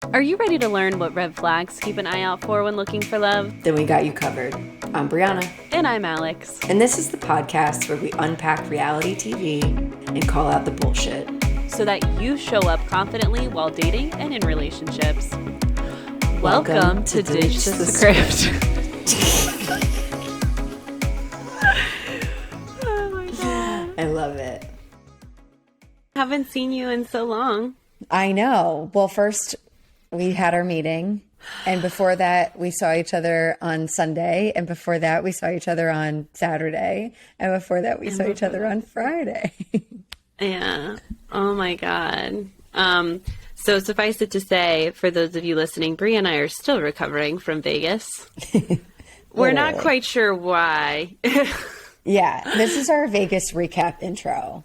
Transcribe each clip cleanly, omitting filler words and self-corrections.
Are you ready to learn what red flags keep an eye out for when looking for love? Then we got you covered. I'm Brianna. And I'm Alex. And this is the podcast where we unpack reality TV and call out the bullshit. So that you show up confidently while dating and in relationships. Welcome to Ditch the Script. Oh my God. I love it. Haven't seen you in so long. I know. Well, first we had our meeting, and before that we saw each other on Sunday, and before that we saw each other on Saturday, and before that we saw each other on Friday. Yeah. Oh my God. So suffice it to say, for those of you listening, Brie and I are still recovering from Vegas. We're not quite sure why. Yeah, this is our Vegas recap intro.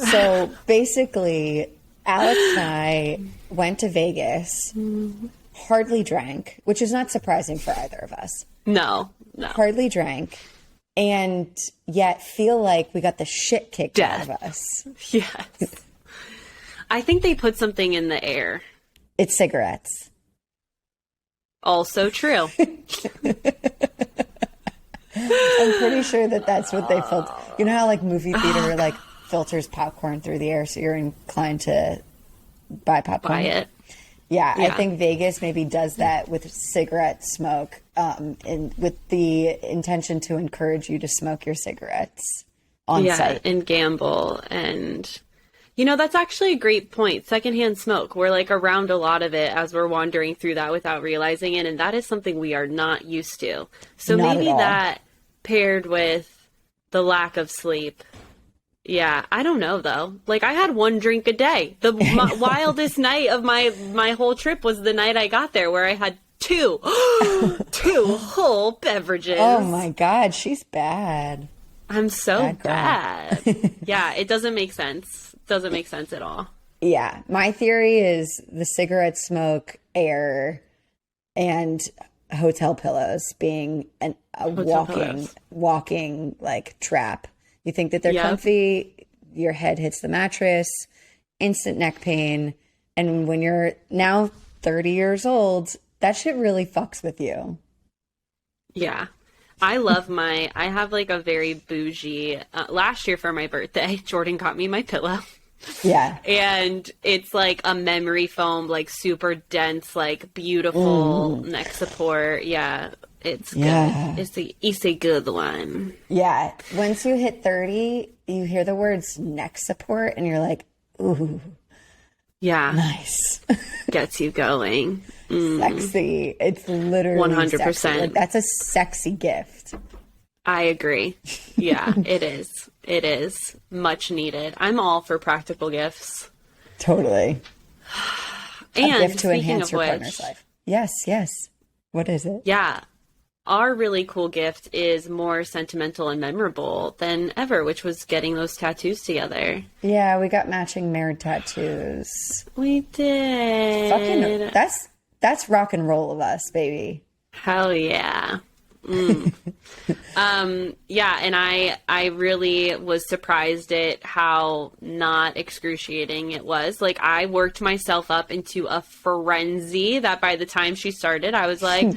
So basically, Alex and I went to Vegas, hardly drank, which is not surprising for either of us. No. Hardly drank, and yet feel like we got the shit kicked out of us. Yes. I think they put something in the air. It's cigarettes. Also true. I'm pretty sure that that's what they filter. You know how like movie theater like filters popcorn through the air, so you're inclined to buy popcorn? Buy it. Yeah, I think Vegas maybe does that with cigarette smoke, and with the intention to encourage you to smoke your cigarettes on site. And gamble. And, you know, that's actually a great point. Secondhand smoke. We're like around a lot of it as we're wandering through that without realizing it. And that is something we are not used to. So Not maybe at all. that paired with the lack of sleep. Yeah, I don't know though. Like I had one drink a day. The wildest night of my whole trip was the night I got there, where I had two whole beverages. Oh my God, she's bad. I'm so Bad bad. Yeah, it doesn't make sense. Doesn't make sense at all. Yeah, my theory is the cigarette smoke, air, and hotel pillows being a walking like trap. You think that they're comfy, your head hits the mattress, instant neck pain. And when you're now 30 years old, that shit really fucks with you. Yeah. I have like a very bougie, last year for my birthday, Jordan got me my pillow. Yeah. And it's like a memory foam, like super dense, like beautiful neck support. Yeah. It's good. It's a good one. Yeah. Once you hit 30, you hear the words neck support and you're like, ooh. Yeah. Nice. Gets you going. Sexy. It's literally 100%. sexy. Like, that's a sexy gift. I agree. Yeah, it is. It is much needed. I'm all for practical gifts. Totally. And a gift to speaking enhance of your which, partner's life. Yes. What is it? Yeah. Our really cool gift is more sentimental and memorable than ever, which was getting those tattoos together. Yeah, we got matching married tattoos. We did. Fucking, that's rock and roll of us, baby. Hell yeah. Yeah, and I really was surprised at how not excruciating it was. Like, I worked myself up into a frenzy that by the time she started, I was like,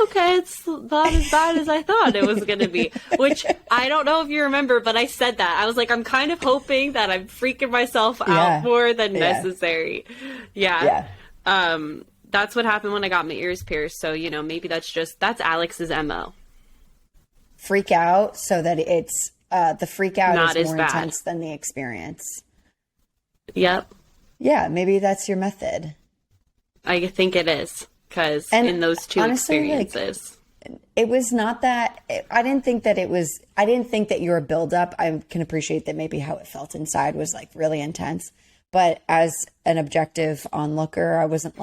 okay, it's not as bad as I thought it was going to be. Which, I don't know if you remember, but I said that. I was like, I'm kind of hoping that I'm freaking myself out more than necessary. Yeah. That's what happened when I got my ears pierced. So, you know, maybe that's Alex's MO. Freak out so that it's, the freak out Not is as more bad. intense than the experience. Yep. Yeah, maybe that's your method. I think it is. Because And in those two honestly, experiences. It was not that, I didn't think that your buildup, I can appreciate that maybe how it felt inside was like really intense. But as an objective onlooker, I wasn't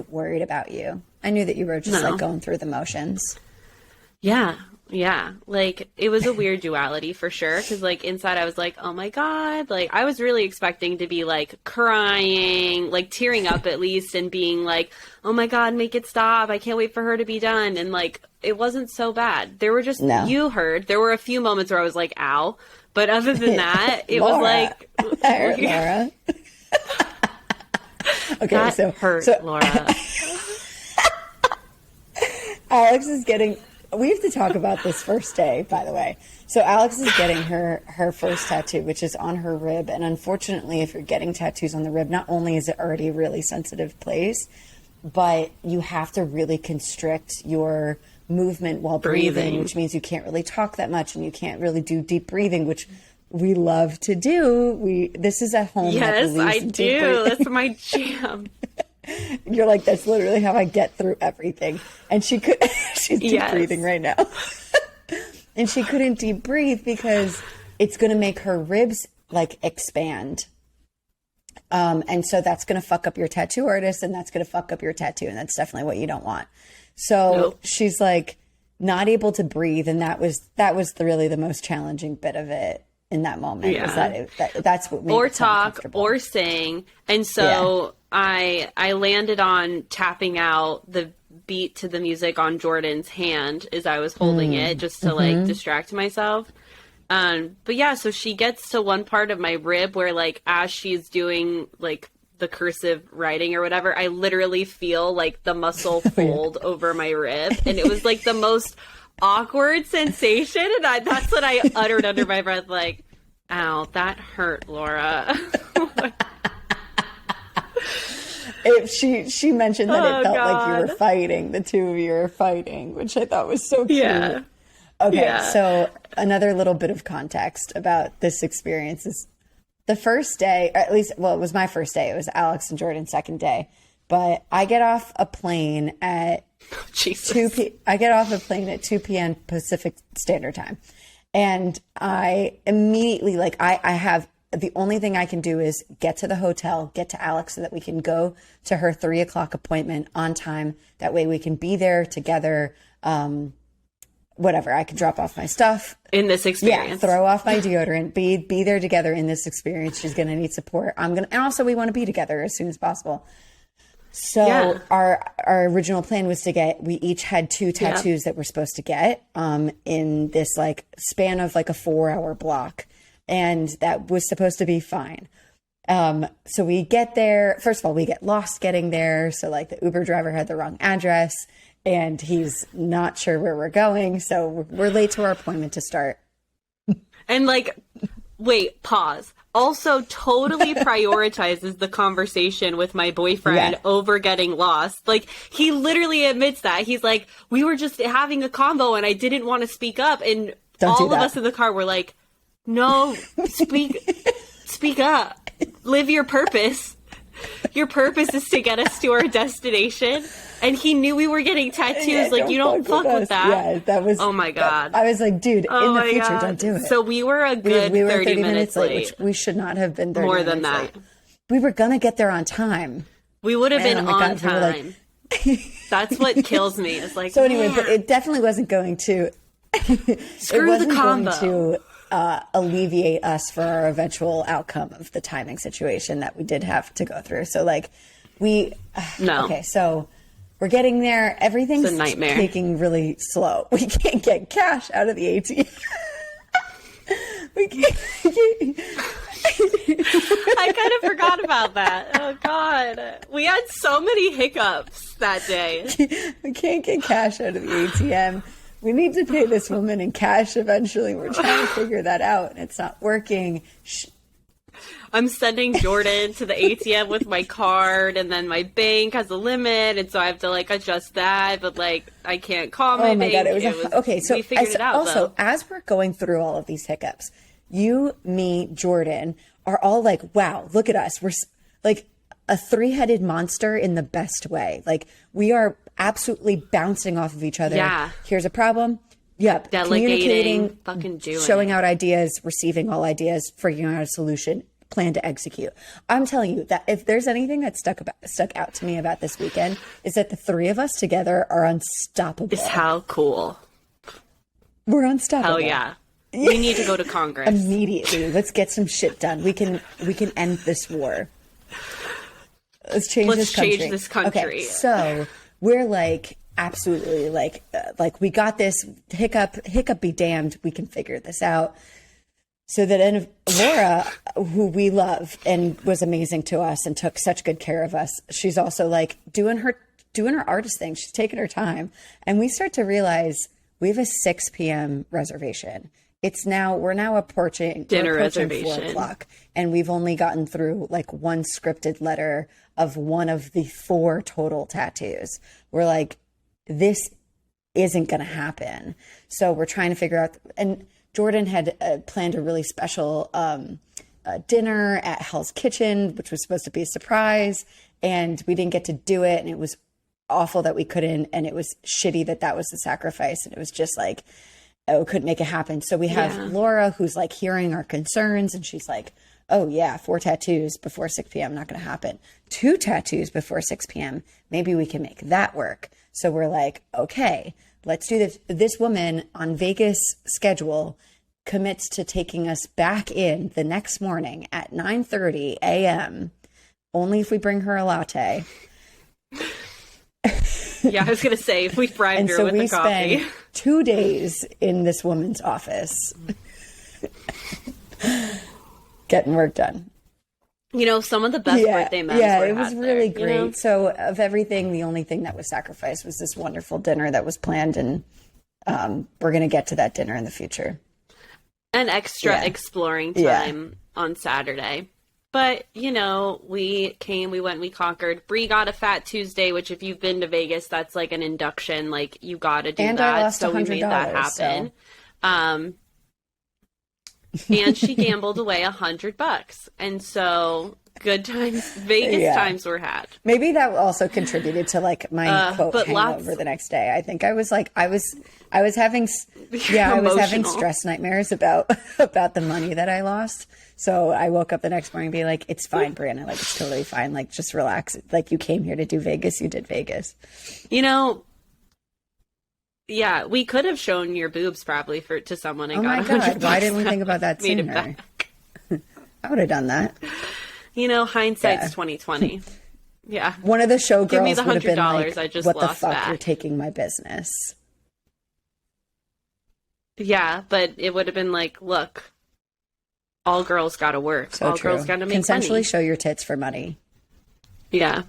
worried about you. I knew that you were just like going through the motions. Yeah. Like, it was a weird duality for sure. Because, like, inside I was like, oh my God. Like, I was really expecting to be, like, crying, like, tearing up at least, and being like, oh my God, make it stop. I can't wait for her to be done. And, like, it wasn't so bad. There were just, there were a few moments where I was like, ow. But other than that, it was like, Laura. Okay, That so hurt, Laura. Alex is getting. We have to talk about this first day, by the way. So Alex is getting her first tattoo, which is on her rib. And unfortunately, if you're getting tattoos on the rib, not only is it already a really sensitive place, but you have to really constrict your movement while breathing, which means you can't really talk that much and you can't really do deep breathing, which we love to do. This is a home. Yes, that I do. That's my jam. You're like, that's literally how I get through everything. And she's deep breathing right now. And she couldn't deep breathe because it's going to make her ribs like expand. And so that's going to fuck up your tattoo artist, and that's going to fuck up your tattoo. And that's definitely what you don't want. So she's like not able to breathe. And that was really the most challenging bit of it in that moment. Yeah. That's what made or it so talk uncomfortable. or sing. And so I landed on tapping out the beat to the music on Jordan's hand as I was holding it, just to like distract myself. But yeah, so she gets to one part of my rib where like as she's doing like the cursive writing or whatever, I literally feel like the muscle fold over my rib, and it was like the most awkward sensation, and that's what I uttered under my breath, like, ow, that hurt, Laura. She mentioned that it felt like you were fighting, the two of you were fighting, which I thought was so cute. Yeah. Okay, so another little bit of context about this experience is the first day, or at least, well, it was my first day. It was Alex and Jordan's second day. But I get off a plane at 2 p.m. Pacific Standard Time. And I immediately, like, I have, the only thing I can do is get to the hotel, get to Alex so that we can go to her 3:00 appointment on time. That way we can be there together. Whatever, I can drop off my stuff. In this experience. Yeah, throw off my deodorant, be there together in this experience. She's going to need support. and also we want to be together as soon as possible. So our original plan was we each had 2 tattoos that we're supposed to get in this like span of like a 4-hour block. And that was supposed to be fine. So we get there. First of all, we get lost getting there. So like the Uber driver had the wrong address and he's not sure where we're going. So we're late to our appointment to start. And like, wait, pause. Also totally prioritizes the conversation with my boyfriend over getting lost. Like, he literally admits that. He's like, we were just having a convo and I didn't want to speak up. And all of us in the car were like, no, speak up. Live your purpose. Your purpose is to get us to our destination. And he knew we were getting tattoos. Like, you don't fuck with that. Yeah, that was. Oh my God. I was like, dude, in the future, don't do it. So we were a good we were 30 minutes late. which we should not have been 30 More minutes than that. late. We were going to get there on time. We would have been on God, time. That's what kills me. It's like, so anyway, but it definitely wasn't going to. Screw the combo. Going to alleviate us for our eventual outcome of the timing situation that we did have to go through. So like No. Okay, so we're getting there. Everything's It's a nightmare. taking really slow. We can't get cash out of the ATM. we can't. I kind of forgot about that. Oh God, we had so many hiccups that day. We can't get cash out of the ATM. We need to pay this woman in cash eventually. We're trying to figure that out, and it's not working. I'm sending Jordan to the ATM with my card, and then my bank has a limit, and so I have to like adjust that. But like, I can't call my bank. God, it was okay. So we figured it out. Also, though. as we're going through all of these hiccups, you, me, Jordan are all like, "Wow, look at us! We're like a 3-headed monster in the best way. Like we are absolutely bouncing off of each other. Yeah. Here's a problem. Yep. Delegating, fucking doing showing it. out ideas, receiving all ideas, figuring out a solution, plan to execute. I'm telling you that if there's anything that stuck out to me about this weekend is that the 3 of us together are unstoppable. It's how cool. We're unstoppable. Hell yeah. We need to go to Congress. Immediately. Let's get some shit done. We can end this war. Let's change this country. Okay, so we're like absolutely like we got this. Hiccup be damned. We can figure this out. So then Laura, who we love and was amazing to us and took such good care of us, she's also like doing her artist thing. She's taking her time. And we start to realize we have a 6 p.m. reservation. We're now approaching dinner4 reservation. o'clock, and we've only gotten through like one scripted letter of one of the 4 total tattoos. We're like, this isn't going to happen. So we're trying to figure out, and Jordan had planned a really special dinner at Hell's Kitchen, which was supposed to be a surprise, and we didn't get to do it, and it was awful that we couldn't, and it was shitty that was the sacrifice, and it was just like, oh, couldn't make it happen. So we have Laura, who's like hearing our concerns, and she's like, oh yeah, 4 tattoos before 6 p.m. not going to happen. 2 tattoos before 6 p.m. Maybe we can make that work. So we're like, okay, let's do this. This woman on Vegas schedule commits to taking us back in the next morning at 9:30 a.m. only if we bring her a latte. Yeah, I was going to say, if we bribed her with a coffee. Spend 2 days in this woman's office getting work done. You know, some of the best birthday memories. Yeah, it was really there, great. You know? So of everything, the only thing that was sacrificed was this wonderful dinner that was planned, and we're going to get to that dinner in the future. An extra exploring time on Saturday. But, you know, we went, we conquered. Bree got a Fat Tuesday, which if you've been to Vegas, that's like an induction. Like, you got to do and that. I lost so we made that happen. So. And she gambled away $100. And so good times, Vegas times were had. Maybe that also contributed to like my quote hangover the next day. I think I was having stress nightmares about the money that I lost. So I woke up the next morning and be like, it's fine, Brianna. Like, it's totally fine. Like, just relax. Like, you came here to do Vegas. You did Vegas. You know, yeah, we could have shown your boobs probably to someone. And got my God. Why didn't we think about that sooner? I would have done that. You know, hindsight's 2020. Yeah. One of the showgirls Give me the would have been like, I just what the lost fuck, back. you're taking my business. Yeah, but it would have been like, look, all girls got to work. So all true. Girls got to make consensually money. Show your tits for money. Yeah.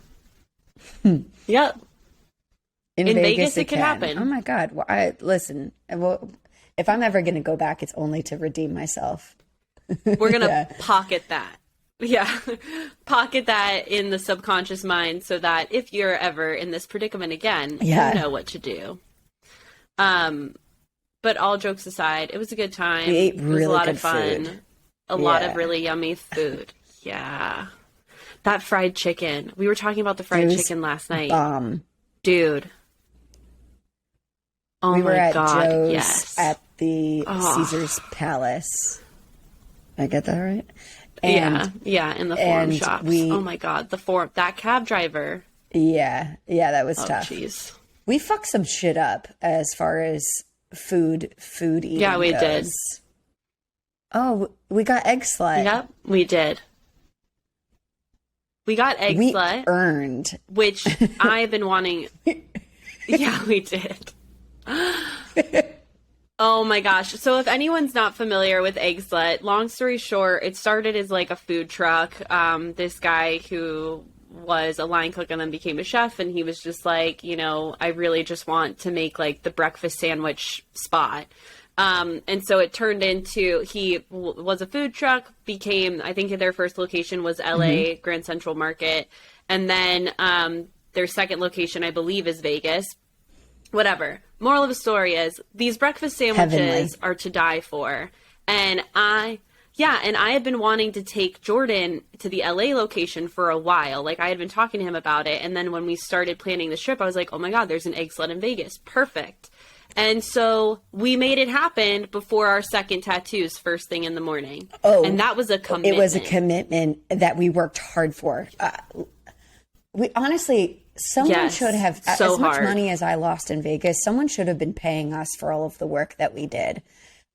Yep. In Vegas it can could happen. Oh my God. Well, listen, if I'm ever going to go back, it's only to redeem myself. We're going to pocket that. Yeah. Pocket that in the subconscious mind so that if you're ever in this predicament again, you know what to do. But all jokes aside, it was a good time. We ate really it was a lot good of fun. food. A lot of really yummy food. Yeah. That fried chicken. We were talking about the fried chicken last night. Dude. Oh we were my at God. Joe's Yes. at the Caesar's Palace. Did I get that right? And, yeah, in the forum shops. Oh my God, that cab driver. Yeah, that was tough. Jeez. We fucked some shit up as far as food eating. Yeah, we goes. did. Oh, we got egg slut. Yep, we did. We got egg slut. Earned. Which I've been wanting. Yeah, we did. Oh my gosh. So if anyone's not familiar with Egg Slut, long story short, it started as like a food truck. This guy who was a line cook and then became a chef, and he was just like, you know, I really just want to make like the breakfast sandwich spot. And so it turned into, he was a food truck, became, I think their first location was LA Grand Central Market. And then their second location, I believe, is Vegas. Whatever. Moral of the story is these breakfast sandwiches are to die for. And I had been wanting to take Jordan to the LA location for a while. Like, I had been talking to him about it. And then when we started planning the trip, I was like, oh my God, there's an egg slut in Vegas. Perfect. And so we made it happen before our second tattoos first thing in the morning. Oh, and that was a commitment. It was a commitment that we worked hard for. We honestly, someone should have, as much money as I lost in Vegas, someone should have been paying us for all of the work that we did.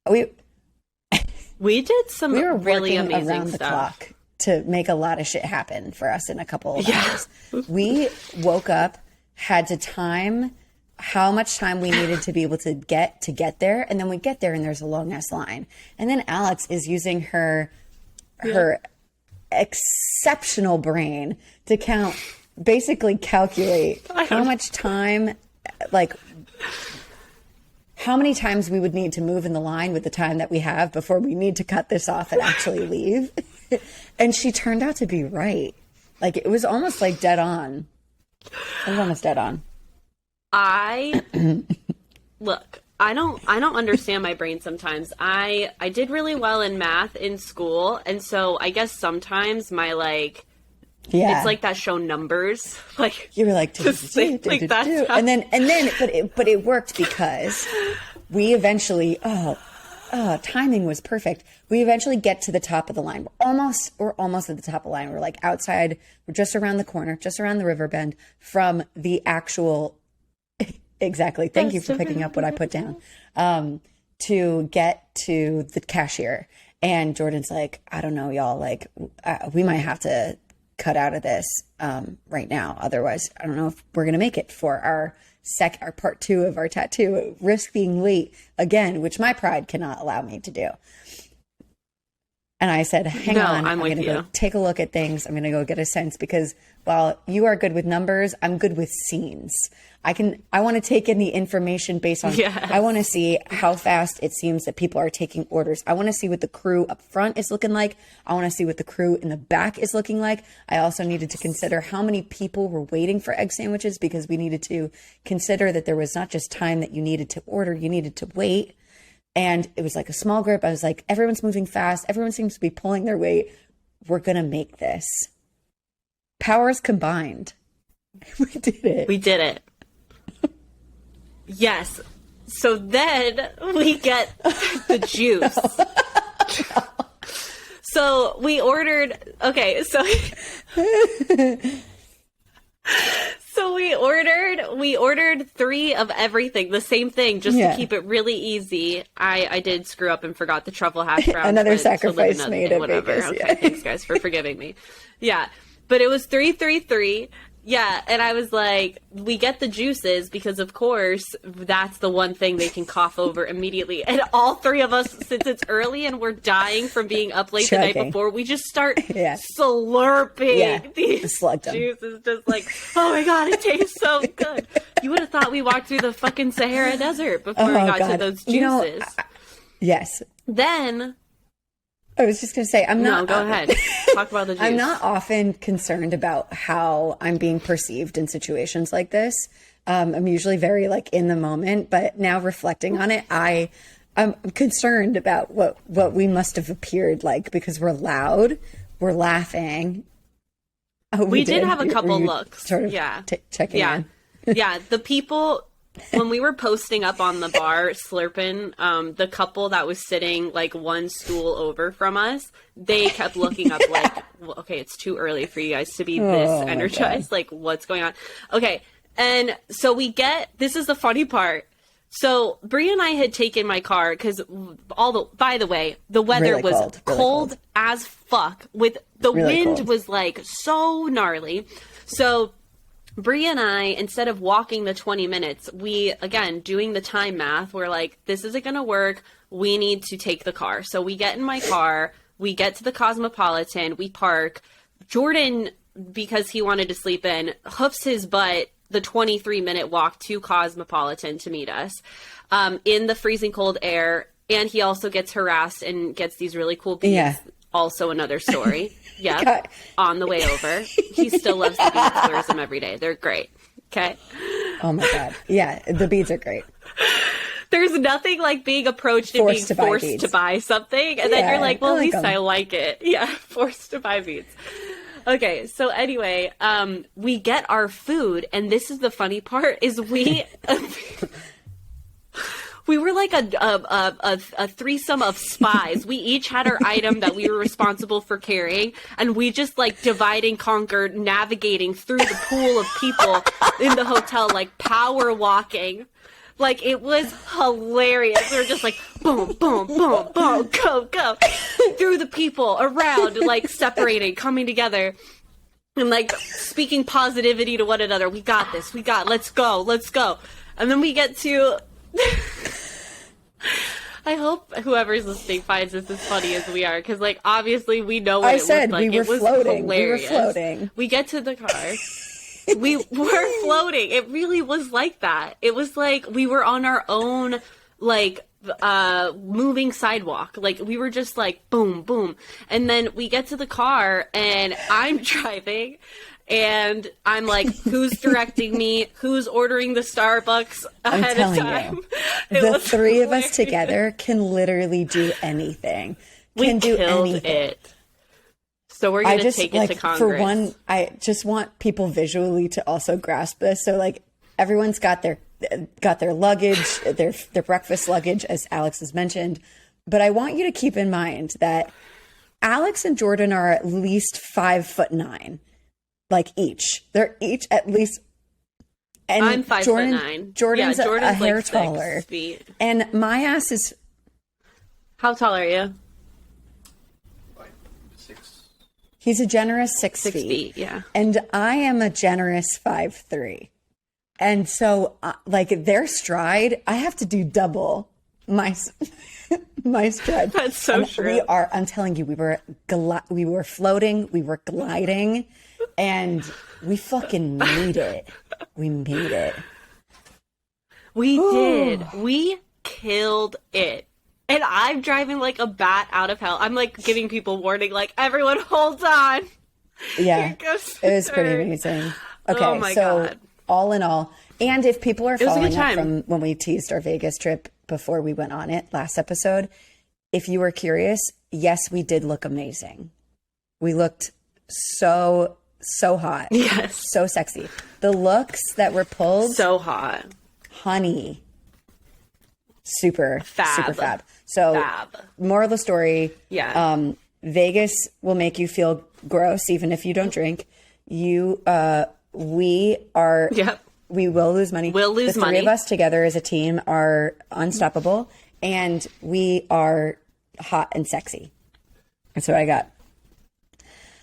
We did some really amazing around the clock to make a lot of shit happen for us in a couple of hours. We woke up, had to time how much time we needed to be able to get there, and then we get there and there's a long ass line, and then Alex is using her exceptional brain to calculate how much time, like how many times we would need to move in the line with the time that we have before we need to cut this off and actually leave. And she turned out to be right. Like, it was almost like dead on. It was almost dead on. Look, I don't understand my brain sometimes. I did really well in math in school, and so I guess sometimes my it's like that show Numbers. Like, you were like, and then but it worked because we eventually timing was perfect. We eventually get to the top of the line. We're almost at the top of the line. We're like outside. We're just around the corner, just around the river bend from the actual. Exactly. Thank you for picking up what I put down. To get to the cashier, and Jordan's like, I don't know, y'all. Like, we might have to cut out of this right now. Otherwise, I don't know if we're gonna make it for our part 2 of our tattoo. Risk being late again, which my pride cannot allow me to do. And I said, hang on, I'm going to go take a look at things. I'm going to go get a sense, because while you are good with numbers, I'm good with scenes. I want to take in the information based on, I want to see how fast it seems that people are taking orders. I want to see what the crew up front is looking like. I want to see what the crew in the back is looking like. I also needed to consider how many people were waiting for egg sandwiches, because we needed to consider that there was not just time that you needed to order, you needed to wait. And it was like a small group. I was like, everyone's moving fast. Everyone seems to be pulling their weight. We're going to make this. Powers combined. We did it. We did it. Yes. So then we get the juice. So we ordered, So we ordered 3 of everything, the same thing, just to keep it really easy. I did screw up and forgot the truffle hash browns. Another sacrifice made at whatever. Vegas. Okay, thanks guys for forgiving me. Yeah, but it was 333. Yeah, and I was like, we get the juices because, of course, that's the one thing they can cough over immediately. And all 3 of us, since it's early and we're dying from being up late the night before, we just start slurping these juices. Just like, oh my God, it tastes so good. You would have thought we walked through the fucking Sahara Desert before we got to those juices. Yes. Then... I was just going to say, No, go ahead. Talk about the juice. I'm not often concerned about how I'm being perceived in situations like this. I'm usually very in the moment, but now reflecting on it, I'm concerned about what we must have appeared like, because we're loud, we're laughing. Oh, we did have a couple looks. Sort of checking in. Yeah, the people... When we were posting up on the bar slurping, the couple that was sitting one stool over from us, they kept looking up well, okay, it's too early for you guys to be this energized. What's going on? Okay, and so this is the funny part. So Brie and I had taken my car because by the way, the weather was cold as fuck. With the wind was so gnarly. So Brie and I, instead of walking the 20 minutes, we, again, doing the time math, we're like, this isn't going to work. We need to take the car. So we get in my car. We get to the Cosmopolitan. We park. Jordan, because he wanted to sleep in, hoofs his butt the 23-minute walk to Cosmopolitan to meet us in the freezing cold air. And he also gets harassed and gets these really cool beats. Yeah. Also another story. Yep. On the way over. He still loves the beads, wears them every day. They're great. Okay. Oh my God. Yeah, the beads are great. There's nothing like being approached and being forced to buy something. And then you're like, well, at least I like it. Yeah, forced to buy beads. Okay, so anyway, we get our food, and this is the funny part, is we were like a threesome of spies. We each had our item that we were responsible for carrying, and we just divide and conquer, navigating through the pool of people in the hotel, power walking. It was hilarious. We were just boom, boom, boom, boom, go, go. Through the people, around, separating, coming together. And speaking positivity to one another. We got this. Let's go. And then we get to I hope whoever's listening finds this as funny as we are, because, like, obviously we know what it looked like. We were it was floating. hilarious. We were floating. We get to the car. We were floating. It really was like that. It was like we were on our own, like, moving sidewalk. Like, we were just like, boom, boom. And then we get to the car, and I'm driving. And I'm like, who's directing me? Who's ordering the Starbucks ahead of time? The three of us together can literally do anything. We killed it. So we're going to take it to Congress. For one, I just want people visually to also grasp this. So, like, everyone's got their luggage, their breakfast luggage, as Alex has mentioned. But I want you to keep in mind that Alex and Jordan are at least 5'9". Like each. They're each at least. And I'm 5'9". Jordan's a like hair 6 taller. feet. And my ass is. How tall are you? 6. He's a generous 6 6 feet. feet, yeah. And I am a generous 5'3". And so, like, their stride, I have to do double my stride. That's so and true. I'm telling you, we were floating, we were gliding, and we fucking made it. We made it. We did. We killed it. And I'm driving like a bat out of hell. I'm like giving people warning, like, everyone hold on. Yeah. Here goes It was pretty amazing. Okay, Oh my so God. all in all, and if people are was a following good up time. from when we teased our Vegas trip before we went on it last episode, if you were curious, yes, we did look amazing. We looked so hot. Yes. So sexy. The looks that were pulled, So hot. honey, super fab. So, Fab. moral of the story, Yeah. Vegas will make you feel gross even if you don't drink. We are. Yep. We will lose money. We'll lose the money. three of us together as a team are unstoppable, and we are hot and sexy. That's what I got.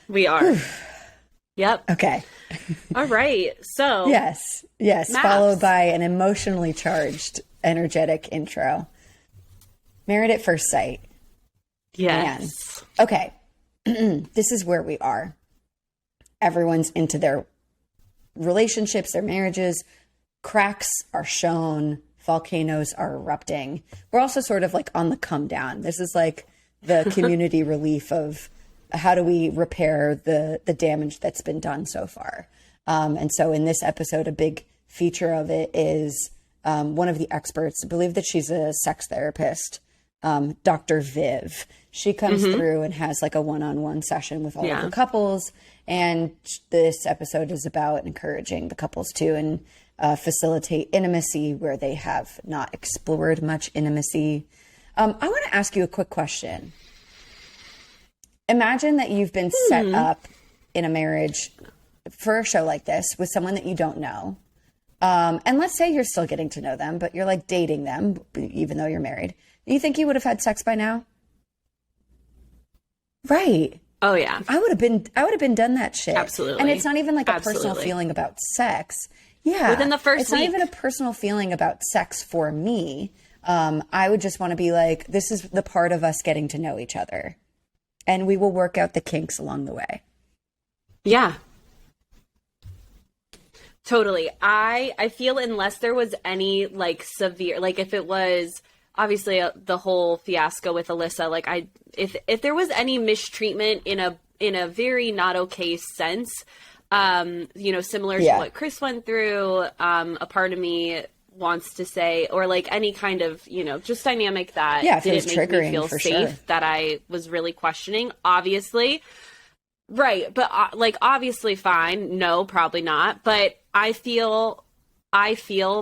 We are. Yep. Okay. All right. So Yes. Maps. Followed by an emotionally charged, energetic intro. Married at First Sight. yes. Okay. This is where we are. Everyone's into their relationships, their marriages. Cracks are shown. Volcanoes are erupting. We're also sort of like on the come down. This is like the community relief of how do we repair the damage that's been done so far. And so in this episode, a big feature of it is one of the experts, I believe that she's a sex therapist, Dr. Viv. She comes through and has like a one-on-one session with all of the couples. And this episode is about encouraging the couples to and facilitate intimacy where they have not explored much intimacy. I want to ask you a quick question. Imagine that you've been set up in a marriage for a show like this with someone that you don't know. And let's say you're still getting to know them, but you're like dating them, even though you're married. Do you think you would have had sex by now? Right. Oh yeah. I would have been done that shit. Absolutely. And it's not even like a personal Absolutely. feeling about sex. Yeah. Within the first it's not week. even a personal feeling about sex for me. I would just want to be like, this is the part of us getting to know each other. And we will work out the kinks along the way. Yeah. Totally. I feel unless there was any like severe, like if it was obviously the whole fiasco with Alyssa, like if there was any mistreatment in a very not okay sense, similar to what Chris went through, a part of me wants to say, or like any kind of, just dynamic that didn't make me feel safe, that I was really questioning, obviously. Right. But obviously fine. No, probably not. But I feel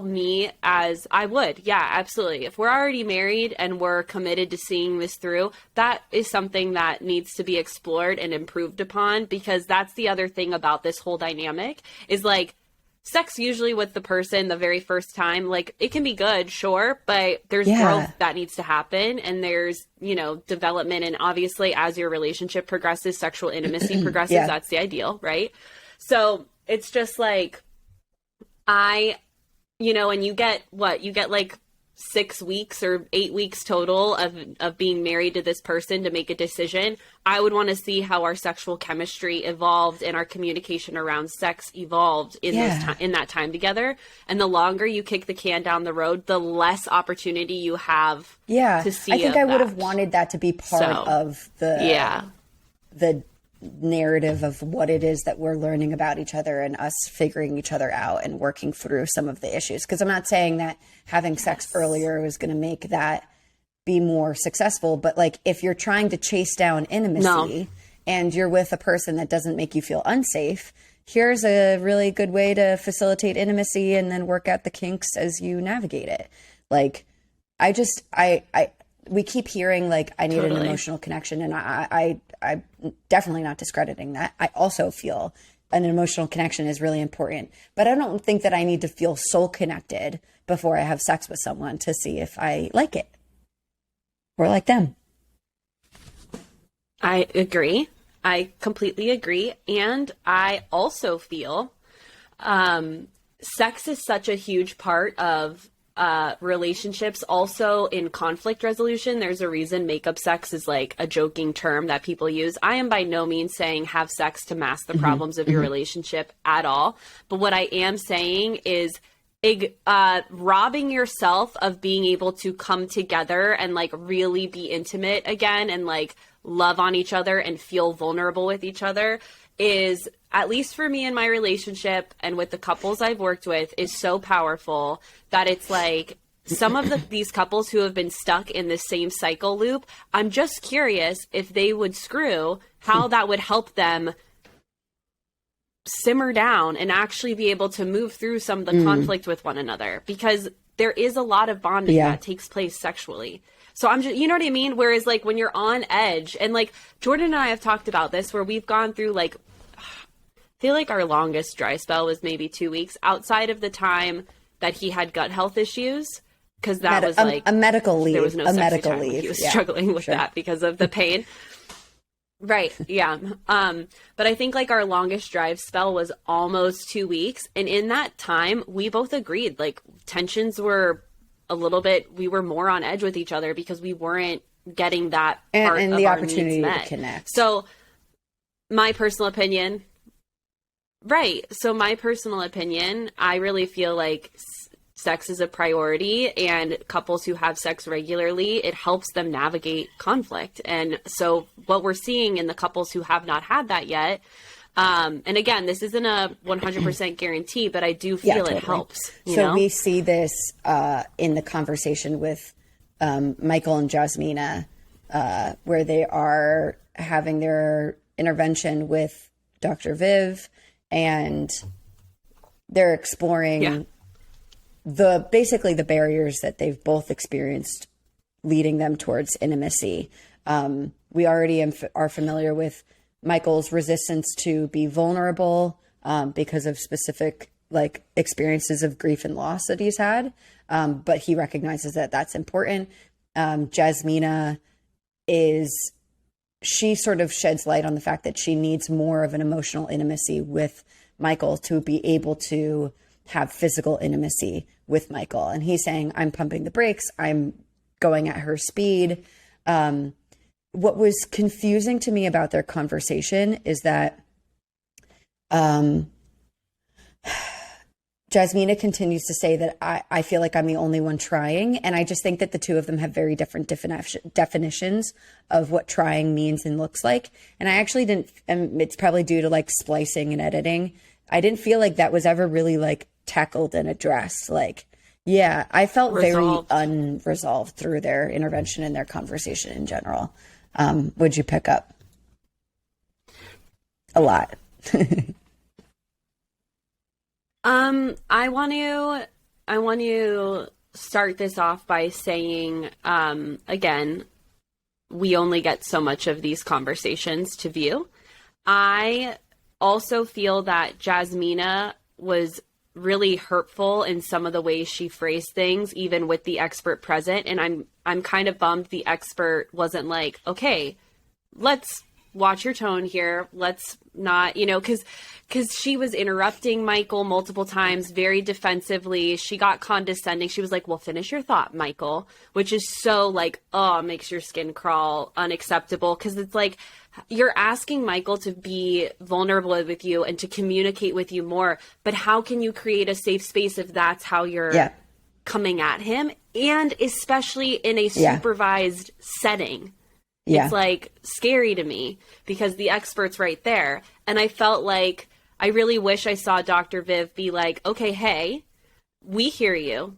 me as I would. Yeah, absolutely. If we're already married and we're committed to seeing this through, that is something that needs to be explored and improved upon, because that's the other thing about this whole dynamic is like sex usually with the person the very first time, like it can be good, sure, but there's growth that needs to happen, and there's, development, and obviously as your relationship progresses, sexual intimacy progresses. That's the ideal, right? So it's just like, I you know, and you get what? You get like 6 weeks or 8 weeks total of being married to this person to make a decision. I would want to see how our sexual chemistry evolved and our communication around sex evolved in in that time together. And the longer you kick the can down the road, the less opportunity you have to see. I think I would have wanted that to be part of the narrative of what it is that we're learning about each other and us figuring each other out and working through some of the issues. Because I'm not saying that having sex earlier is going to make that be more successful, but like if you're trying to chase down intimacy and you're with a person that doesn't make you feel unsafe, here's a really good way to facilitate intimacy and then work out the kinks as you navigate it. Like we keep hearing like I need an emotional connection, and I'm definitely not discrediting that. I also feel an emotional connection is really important, but I don't think that I need to feel soul connected before I have sex with someone to see if I like it or like them. I agree. I completely agree. And I also feel sex is such a huge part of relationships. Also in conflict resolution, there's a reason makeup sex is like a joking term that people use. I am by no means saying have sex to mask the problems of your relationship at all. But what I am saying is robbing yourself of being able to come together and like really be intimate again and like love on each other and feel vulnerable with each other is, at least for me in my relationship and with the couples I've worked with, is so powerful that it's like some of these couples who have been stuck in this same cycle loop, I'm just curious if they would screw, how that would help them simmer down and actually be able to move through some of the conflict with one another, because there is a lot of bonding that takes place sexually. So I'm just, you know what I mean? Whereas like when you're on edge, and like Jordan and I have talked about this, where we've gone through like, I feel like our longest dry spell was maybe 2 weeks outside of the time that he had gut health issues. Cause that was like a medical leave. There was no a sexy medical time. leave. He was struggling with that because of the pain. Right. Yeah. But I think like our longest drive spell was almost 2 weeks. And in that time, we both agreed like tensions were a little bit, we were more on edge with each other because we weren't getting that part and of the our opportunity needs met. to connect. So my personal opinion, I really feel like sex is a priority, and couples who have sex regularly, it helps them navigate conflict. And so what we're seeing in the couples who have not had that yet, and again, this isn't a 100% guarantee, but I do feel it helps. You know? We see this in the conversation with Michael and Jasmina, where they are having their intervention with Dr. Viv, and they're exploring basically the barriers that they've both experienced leading them towards intimacy. We already are familiar with Michael's resistance to be vulnerable because of specific like experiences of grief and loss that he's had. But he recognizes that that's important. Jasmina she sort of sheds light on the fact that she needs more of an emotional intimacy with Michael to be able to have physical intimacy with Michael. And he's saying, I'm pumping the brakes. I'm going at her speed. What was confusing to me about their conversation is that Jasmina continues to say that I feel like I'm the only one trying. And I just think that the two of them have very different definitions of what trying means and looks like. And I actually didn't, and it's probably due to like splicing and editing, I didn't feel like that was ever really like tackled and addressed. Like, yeah, I felt resolved. Very unresolved through their intervention and their conversation in general. Would you pick up? A lot. I want to start this off by saying, again, we only get so much of these conversations to view. I also feel that Jasmina was really hurtful in some of the ways she phrased things, even with the expert present. And I'm kind of bummed the expert wasn't like, okay, let's watch your tone here. Let's not, because she was interrupting Michael multiple times, very defensively. She got condescending. She was like, well, finish your thought, Michael, which is so like, oh, makes your skin crawl, unacceptable. Because it's like, you're asking Michael to be vulnerable with you and to communicate with you more. But how can you create a safe space if that's how you're coming at him? And especially in a supervised setting. It's like scary to me because the expert's right there. And I felt like I really wish I saw Dr. Viv be like, okay, hey, we hear you.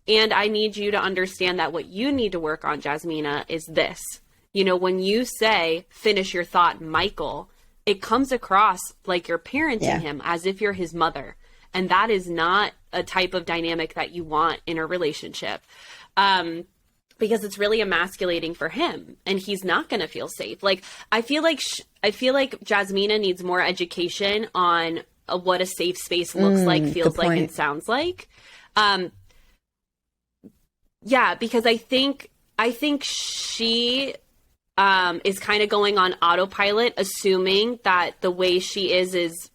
And I need you to understand that what you need to work on, Jasmina, is this. When you say, finish your thought, Michael, it comes across like you're parenting him as if you're his mother. And that is not a type of dynamic that you want in a relationship. Because it's really emasculating for him and he's not going to feel safe. Like, I feel like Jasmina needs more education on what a safe space looks like, feels like, and sounds like. Because I think she is kind of going on autopilot, assuming that the way she is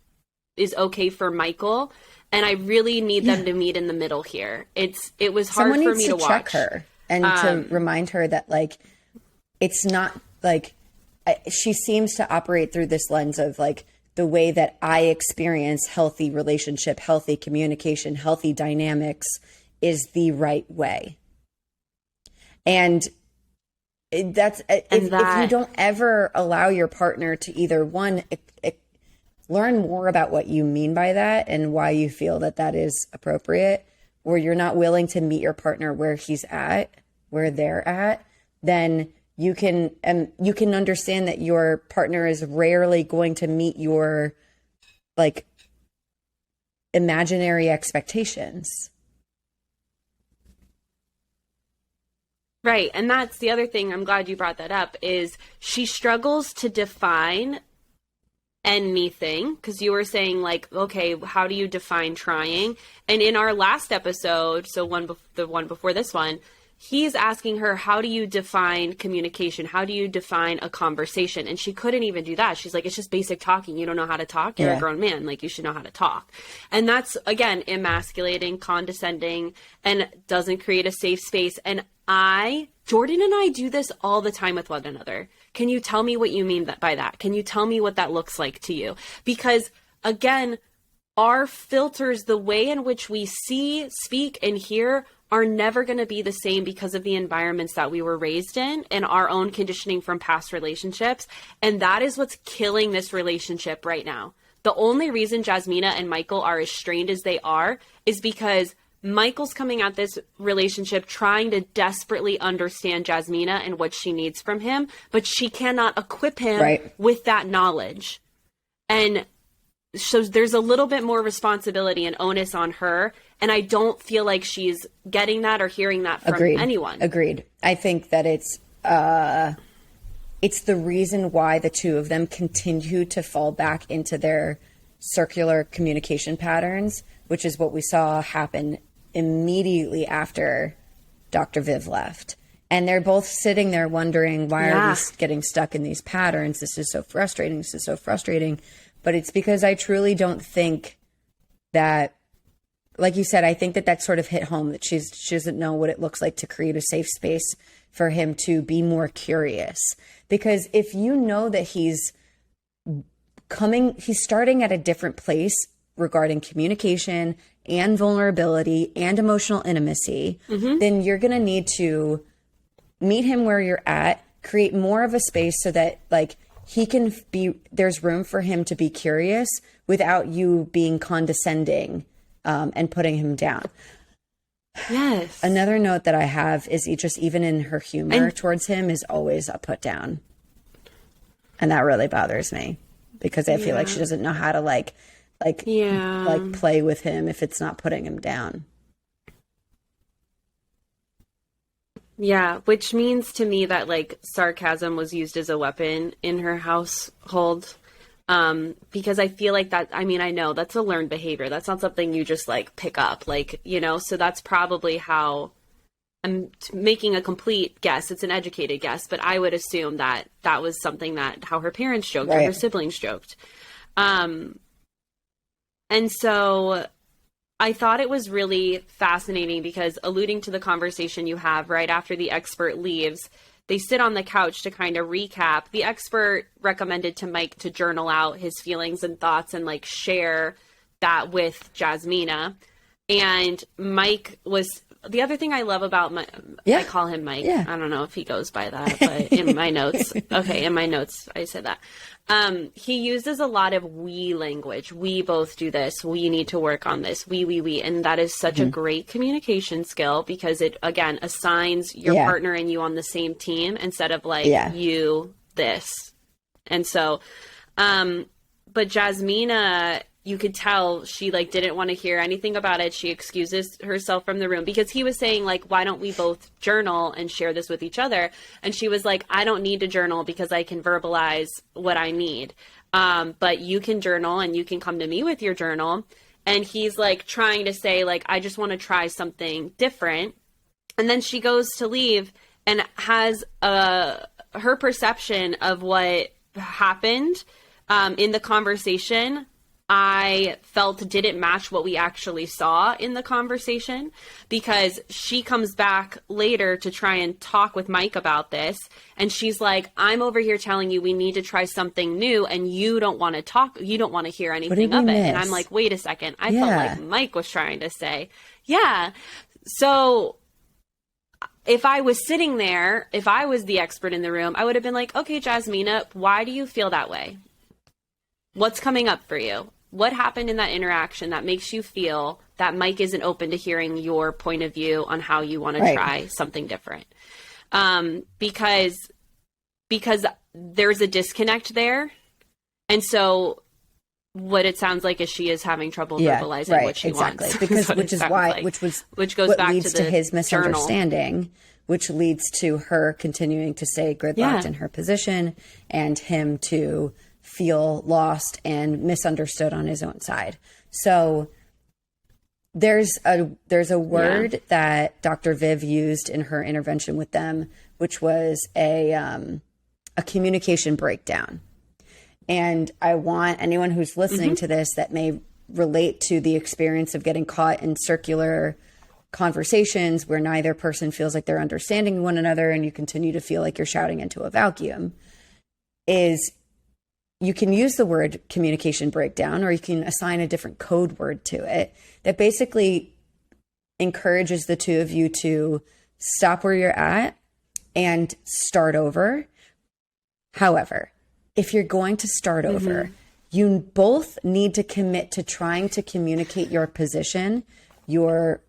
okay for Michael. And I really need them to meet in the middle here. It was hard Someone for needs me to watch. Check her and to remind her that, like, it's not like she seems to operate through this lens of like the way that I experience healthy relationship, healthy communication, healthy dynamics is the right way. And if you don't ever allow your partner to either learn more about what you mean by that and why you feel that is appropriate, or you're not willing to meet your partner where they're at, then you can understand that your partner is rarely going to meet your like imaginary expectations. Right. And that's the other thing. I'm glad you brought that up, is she struggles to define anything, because you were saying like, okay, how do you define trying? And in our last episode, so the one before this one, he's asking her, how do you define communication? How do you define a conversation? And she couldn't even do that. She's like, it's just basic talking. You don't know how to talk. You're a grown man. Like, you should know how to talk. And that's, again, emasculating, condescending, and doesn't create a safe space. And Jordan and I do this all the time with one another. Can you tell me what you mean by that? Can you tell me what that looks like to you? Because, again, our filters, the way in which we see, speak, and hear are never going to be the same because of the environments that we were raised in and our own conditioning from past relationships. And that is what's killing this relationship right now. The only reason Jasmina and Michael are as strained as they are is because Michael's coming at this relationship trying to desperately understand Jasmina and what she needs from him, but she cannot equip him with that knowledge. And so there's a little bit more responsibility and onus on her. And I don't feel like she's getting that or hearing that from anyone. Agreed. I think that it's the reason why the two of them continue to fall back into their circular communication patterns, which is what we saw happen immediately after Dr. Viv left. And they're both sitting there wondering, why are we getting stuck in these patterns? This is so frustrating. This is so frustrating. But it's because I truly don't think that, like you said, I think that sort of hit home, that she doesn't know what it looks like to create a safe space for him to be more curious. Because if you know that he's starting at a different place regarding communication and vulnerability and emotional intimacy, then you're going to need to meet him where you're at, create more of a space so that like there's room for him to be curious without you being condescending and putting him down. Yes. Another note that I have is even in her humor towards him is always a put down. And that really bothers me because I feel like she doesn't know how to like play with him if it's not putting him down. Yeah, which means to me that like sarcasm was used as a weapon in her household. Because I feel like that, I mean, I know that's a learned behavior. That's not something you just like pick up, like, so that's probably how I'm making a complete guess. It's an educated guess, but I would assume that that was something that how her parents joked or her siblings joked. And so I thought it was really fascinating because, alluding to the conversation you have right after the expert leaves, they sit on the couch to kind of recap. The expert recommended to Mike to journal out his feelings and thoughts and like share that with Jasmina. And Mike was, the other thing I love about I call him Mike. Yeah. I don't know if he goes by that, but in my notes, in my notes, I said that. He uses a lot of we language. We both do this. We need to work on this. We. And that is such a great communication skill because it, again, assigns your partner and you on the same team instead of like you, this. And so, but Jasmina, you could tell she like didn't want to hear anything about it. She excuses herself from the room because he was saying like, why don't we both journal and share this with each other? And she was like, I don't need to journal because I can verbalize what I need. But you can journal and you can come to me with your journal. And he's like trying to say like, I just want to try something different. And then she goes to leave and has her perception of what happened in the conversation, I felt didn't match what we actually saw in the conversation, because she comes back later to try and talk with Mike about this. And she's like, I'm over here telling you we need to try something new and you don't want to talk. You don't want to hear anything of it. And I'm like, wait a second. I felt like Mike was trying to say, So if I was sitting there, if I was the expert in the room, I would have been like, okay, Jasmina, why do you feel that way? What's coming up for you? What happened in that interaction that makes you feel that Mike isn't open to hearing your point of view on how you want to try something different? Because there's a disconnect there. And so what it sounds like is she is having trouble verbalizing what she wants. Because which goes back leads to his misunderstanding, journal. Which leads to her continuing to stay gridlocked in her position and him to feel lost and misunderstood on his own side. So there's a word that Dr. Viv used in her intervention with them, which was a communication breakdown. And I want anyone who's listening to this that may relate to the experience of getting caught in circular conversations where neither person feels like they're understanding one another and you continue to feel like you're shouting into a vacuum, is you can use the word communication breakdown, or you can assign a different code word to it that basically encourages the two of you to stop where you're at and start over. However, if you're going to start over, you both need to commit to trying to communicate your position, your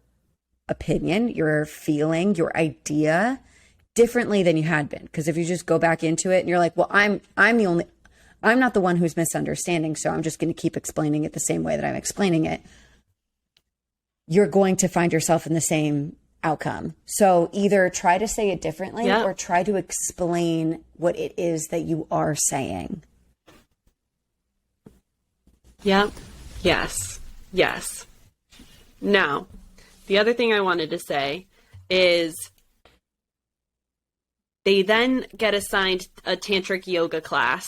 opinion, your feeling, your idea differently than you had been. Because if you just go back into it and you're like, well, I'm not the one who's misunderstanding, so I'm just going to keep explaining it the same way that I'm explaining it, you're going to find yourself in the same outcome. So either try to say it differently or try to explain what it is that you are saying. Yeah. Yes. Now, the other thing I wanted to say is they then get assigned a tantric yoga class,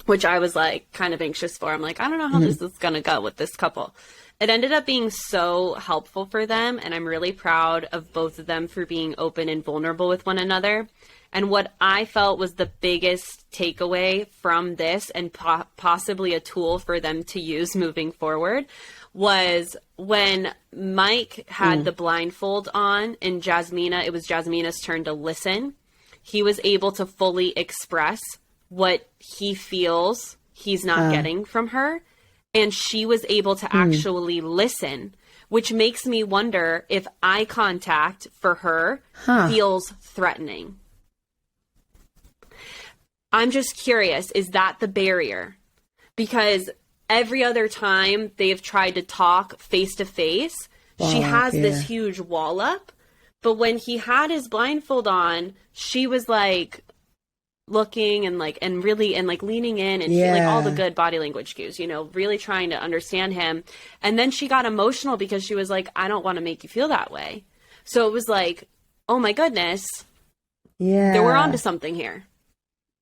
which I was like kind of anxious for. I'm like, I don't know how this is going to go with this couple. It ended up being so helpful for them, and I'm really proud of both of them for being open and vulnerable with one another. And what I felt was the biggest takeaway from this, and possibly a tool for them to use moving forward, was when Mike had the blindfold on and it was Jasmina's turn to listen, he was able to fully express what he feels he's not getting from her. And she was able to actually listen, which makes me wonder if eye contact for her feels threatening. I'm just curious, is that the barrier? Because every other time they've tried to talk face to face, she has this huge wall up. But when he had his blindfold on, she was like looking and really leaning in and like all the good body language cues, really trying to understand him. And then she got emotional because she was like, I don't want to make you feel that way. So it was like, oh my goodness, Yeah. we're onto something here.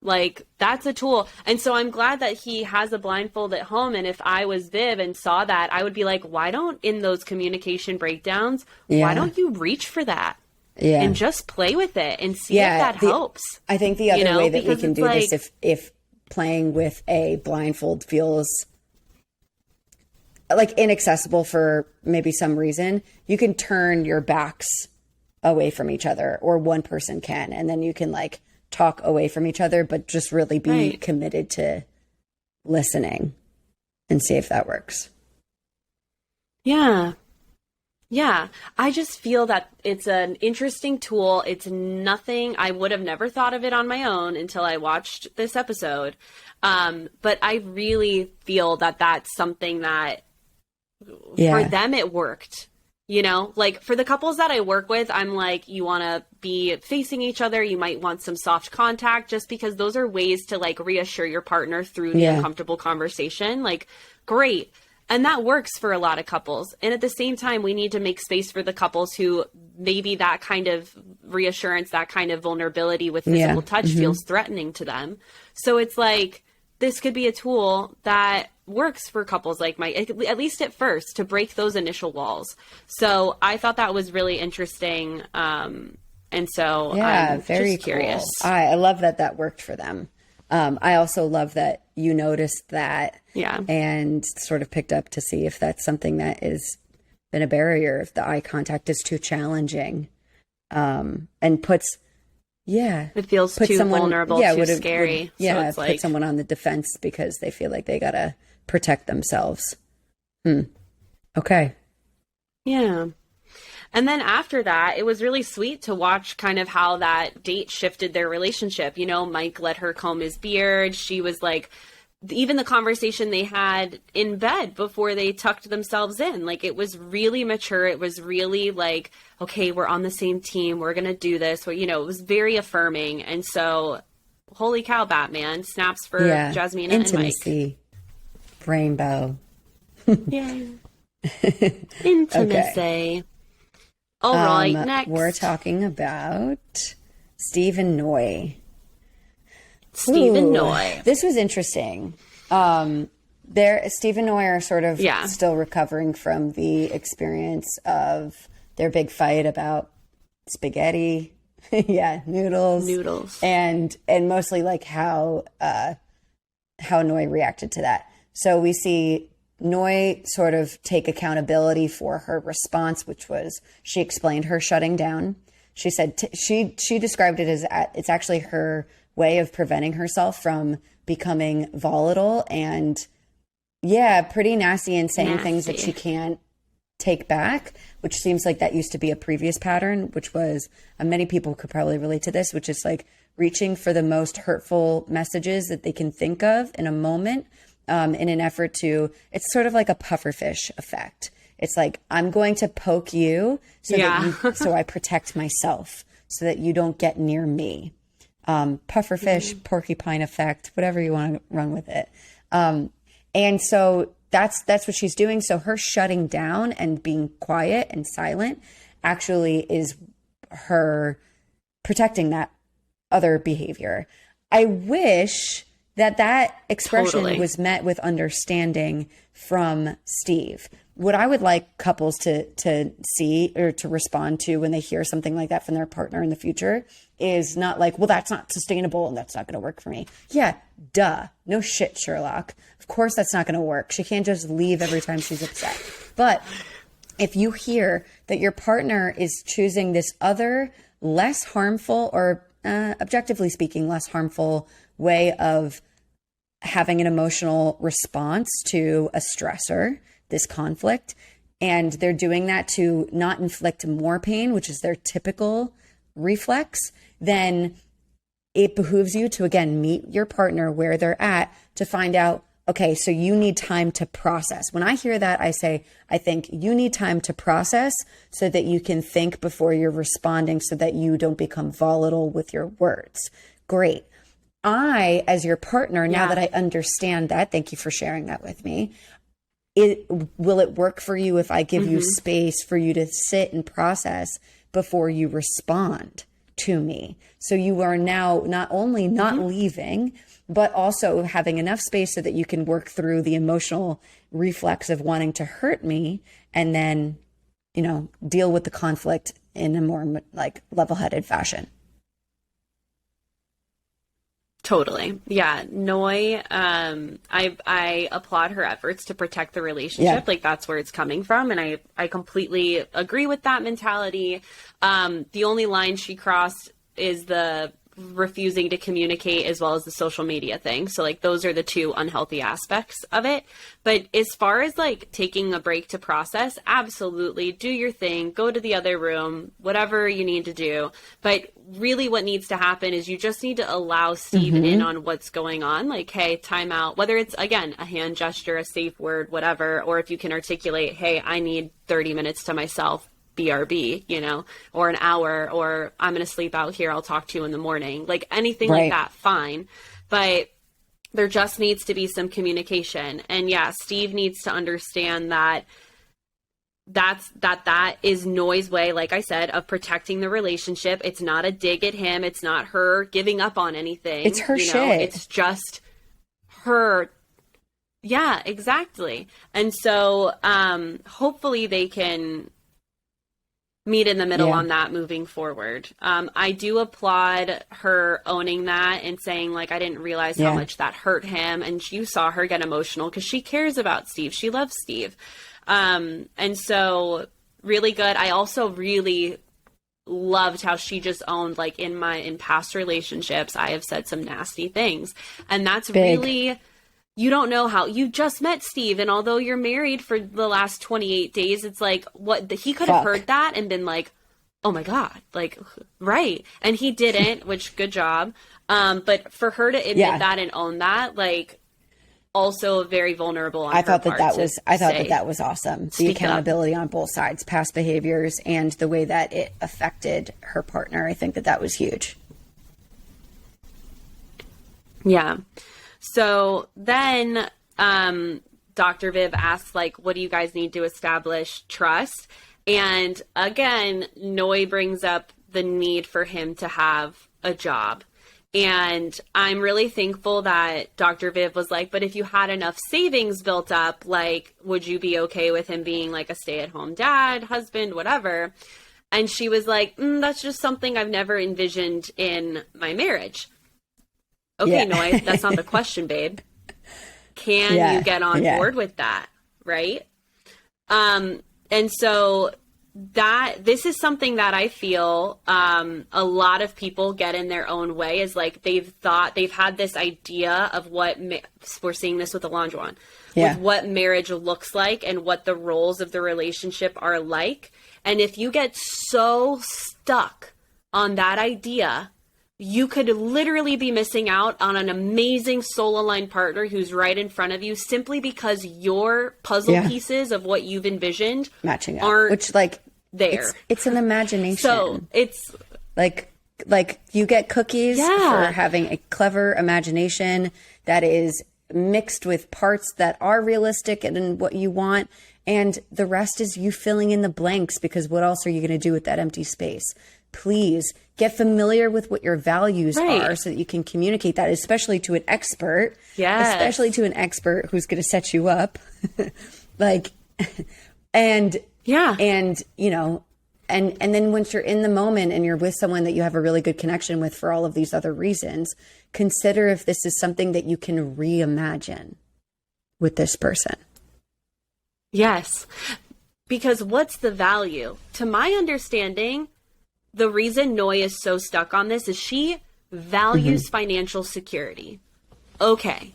Like, that's a tool. And so I'm glad that he has a blindfold at home. And if I was Viv and saw that, I would be like, why don't, in those communication breakdowns, why don't you reach for that? Yeah. And just play with it and see if that helps. I think the other way that we can do like, this, if playing with a blindfold feels like inaccessible for maybe some reason, you can turn your backs away from each other, or one person can, and then you can like talk away from each other, but just really be committed to listening and see if that works. Yeah. Yeah. I just feel that it's an interesting tool. It's nothing, I would have never thought of it on my own until I watched this episode. But I really feel that that's something that for them, it worked. You know, like for the couples that I work with, I'm like, you want to be facing each other. You might want some soft contact, just because those are ways to like reassure your partner through the uncomfortable conversation. Like, great. And that works for a lot of couples. And at the same time, we need to make space for the couples who maybe that kind of reassurance, that kind of vulnerability with physical touch feels threatening to them. So it's like, this could be a tool that works for couples like at least at first, to break those initial walls. So I thought that was really interesting. And so I'm very just curious. Cool. I love that worked for them. I also love that you noticed that and sort of picked up to see if that's something that has been a barrier, if the eye contact is too challenging, and puts it feels too vulnerable, too scary. So it's put someone on the defense because they feel like they gotta protect themselves. Okay. Yeah. And then after that, it was really sweet to watch kind of how that date shifted their relationship. You know, Mike let her comb his beard. She was like, even the conversation they had in bed before they tucked themselves in, like, it was really mature. It was really like, okay, we're on the same team. We're going to do this. Well, you know, it was very affirming. And so, holy cow, Batman, snaps for Jasmina Intimacy. and Mike. Rainbow. Intimacy. Okay. All right, next. We're talking about Steve and Noi. Steve and Noi. This was interesting. Steve and Noi are sort of still recovering from the experience of their big fight about spaghetti. Noodles. And mostly like how Noi reacted to that. So we see Noi sort of take accountability for her response, which was she explained her shutting down. She said she described it as it's actually her way of preventing herself from becoming volatile and pretty nasty and saying things that she can't take back, which seems like that used to be a previous pattern, which was many people could probably relate to this, which is like reaching for the most hurtful messages that they can think of in a moment. In an effort to, it's sort of like a pufferfish effect. It's like, I'm going to poke you so I protect myself so that you don't get near me. Pufferfish, porcupine effect, whatever you want to run with it. And so that's what she's doing. So her shutting down and being quiet and silent actually is her protecting that other behavior. I wish that expression was met with understanding from Steve. What I would like couples to see or to respond to when they hear something like that from their partner in the future is not like, well, that's not sustainable and that's not going to work for me. Yeah, duh. No shit, Sherlock. Of course that's not going to work. She can't just leave every time she's upset. But if you hear that your partner is choosing this other, less harmful or objectively speaking, less harmful way of having an emotional response to a stressor, this conflict, and they're doing that to not inflict more pain, which is their typical reflex, then it behooves you to, again, meet your partner where they're at to find out, okay, so you need time to process. When I hear that, I say, I think you need time to process so that you can think before you're responding so that you don't become volatile with your words. Great. I, as your partner, now that I understand that, thank you for sharing that with me. Will it work for you if I give you space for you to sit and process before you respond to me. So you are now not only not leaving, but also having enough space so that you can work through the emotional reflex of wanting to hurt me, and then, you know, deal with the conflict in a more like level-headed fashion. Totally. Yeah. Noi, I applaud her efforts to protect the relationship. Yeah. Like, that's where it's coming from. And I completely agree with that mentality. The only line she crossed is the refusing to communicate, as well as the social media thing. So like, those are the two unhealthy aspects of it. But as far as like taking a break to process, absolutely do your thing, go to the other room, whatever you need to do. But really what needs to happen is you just need to allow Steve in on what's going on. Like, hey, time out, whether it's, again, a hand gesture, a safe word, whatever, or if you can articulate, hey, I need 30 minutes to myself, BRB, you know, or an hour, or I'm going to sleep out here, I'll talk to you in the morning, like anything like that, fine. But there just needs to be some communication. And yeah, Steve needs to understand that that is Noi's way, like I said, of protecting the relationship. It's not a dig at him. It's not her giving up on anything. It's her shit. It's just her. Yeah, exactly. And so hopefully they can meet in the middle on that moving forward. I do applaud her owning that and saying, like, I didn't realize how much that hurt him. And you saw her get emotional because she cares about Steve. She loves Steve. And so really good. I also really loved how she just owned, like, in past relationships, I have said some nasty things. And that's really, you don't know how you just met Steve. And although you're married for the last 28 days, it's like, what he could have heard that and been like, oh my God, like, right. And he didn't, which good job. But for her to admit that and own that, like, also very vulnerable on I thought her that part that was awesome. The accountability on both sides, past behaviors and the way that it affected her partner. I think that was huge. Yeah. So then Dr. Viv asks, like, what do you guys need to establish trust? And again, Noi brings up the need for him to have a job. And I'm really thankful that Dr. Viv was like, but if you had enough savings built up, like, would you be okay with him being like a stay-at-home dad, husband, whatever? And she was like, that's just something I've never envisioned in my marriage. Okay, Noi, that's not the question, babe. Can you get on board with that? Right? And so this is something that I feel a lot of people get in their own way, is like they've had this idea of what we're seeing this with the laundry with what marriage looks like and what the roles of the relationship are like. And if you get so stuck on that idea, you could literally be missing out on an amazing soul-aligned partner who's right in front of you, simply because your puzzle pieces of what you've envisioned matching up, aren't which, like, there. It's an imagination. So it's like you get cookies for having a clever imagination that is mixed with parts that are realistic and what you want. And the rest is you filling in the blanks, because what else are you going to do with that empty space? Please get familiar with what your values are so that you can communicate that, especially to an expert. Especially to an expert who's going to set you up. And you know, and then once you're in the moment and you're with someone that you have a really good connection with for all of these other reasons, consider if this is something that you can reimagine with this person. Yes. Because what's the value? To my understanding, the reason Noi is so stuck on this is she values financial security. Okay,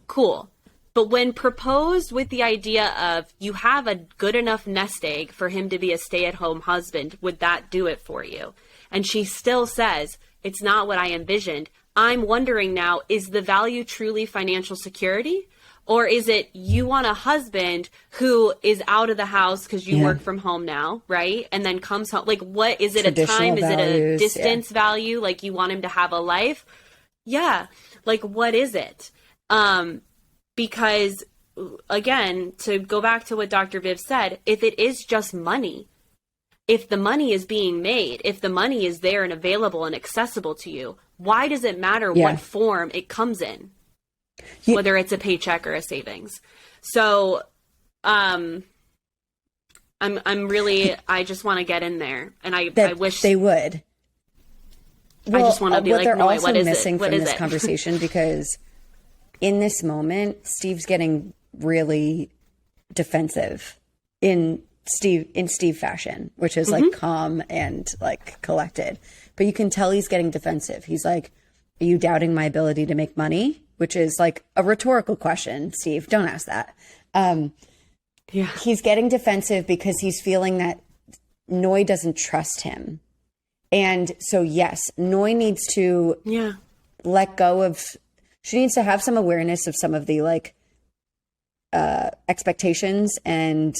cool. But when proposed with the idea of you have a good enough nest egg for him to be a stay-at-home husband, would that do it for you? And she still says, it's not what I envisioned. I'm wondering now, is the value truly financial security? Or is it you want a husband who is out of the house because you work from home now, right? And then comes home. Like, what is it? A time? Is it a distance value? Like, you want him to have a life? Yeah. Like, what is it? Because, again, to go back to what Dr. Viv said, if it is just money, if the money is being made, if the money is there and available and accessible to you, why does it matter what form it comes in? Whether it's a paycheck or a savings. So, I'm really, I just want to get in there, and I wish they would. I just want to be like, no, what is missing it? What from is this it? conversation? Because in this moment, Steve's getting really defensive in Steve fashion, which is like calm and like collected. But you can tell he's getting defensive. He's like, "Are you doubting my ability to make money?" Which is like a rhetorical question, Steve. Don't ask that. He's getting defensive because he's feeling that Noi doesn't trust him. And so, yes, Noi needs to let go of, she needs to have some awareness of some of the like expectations and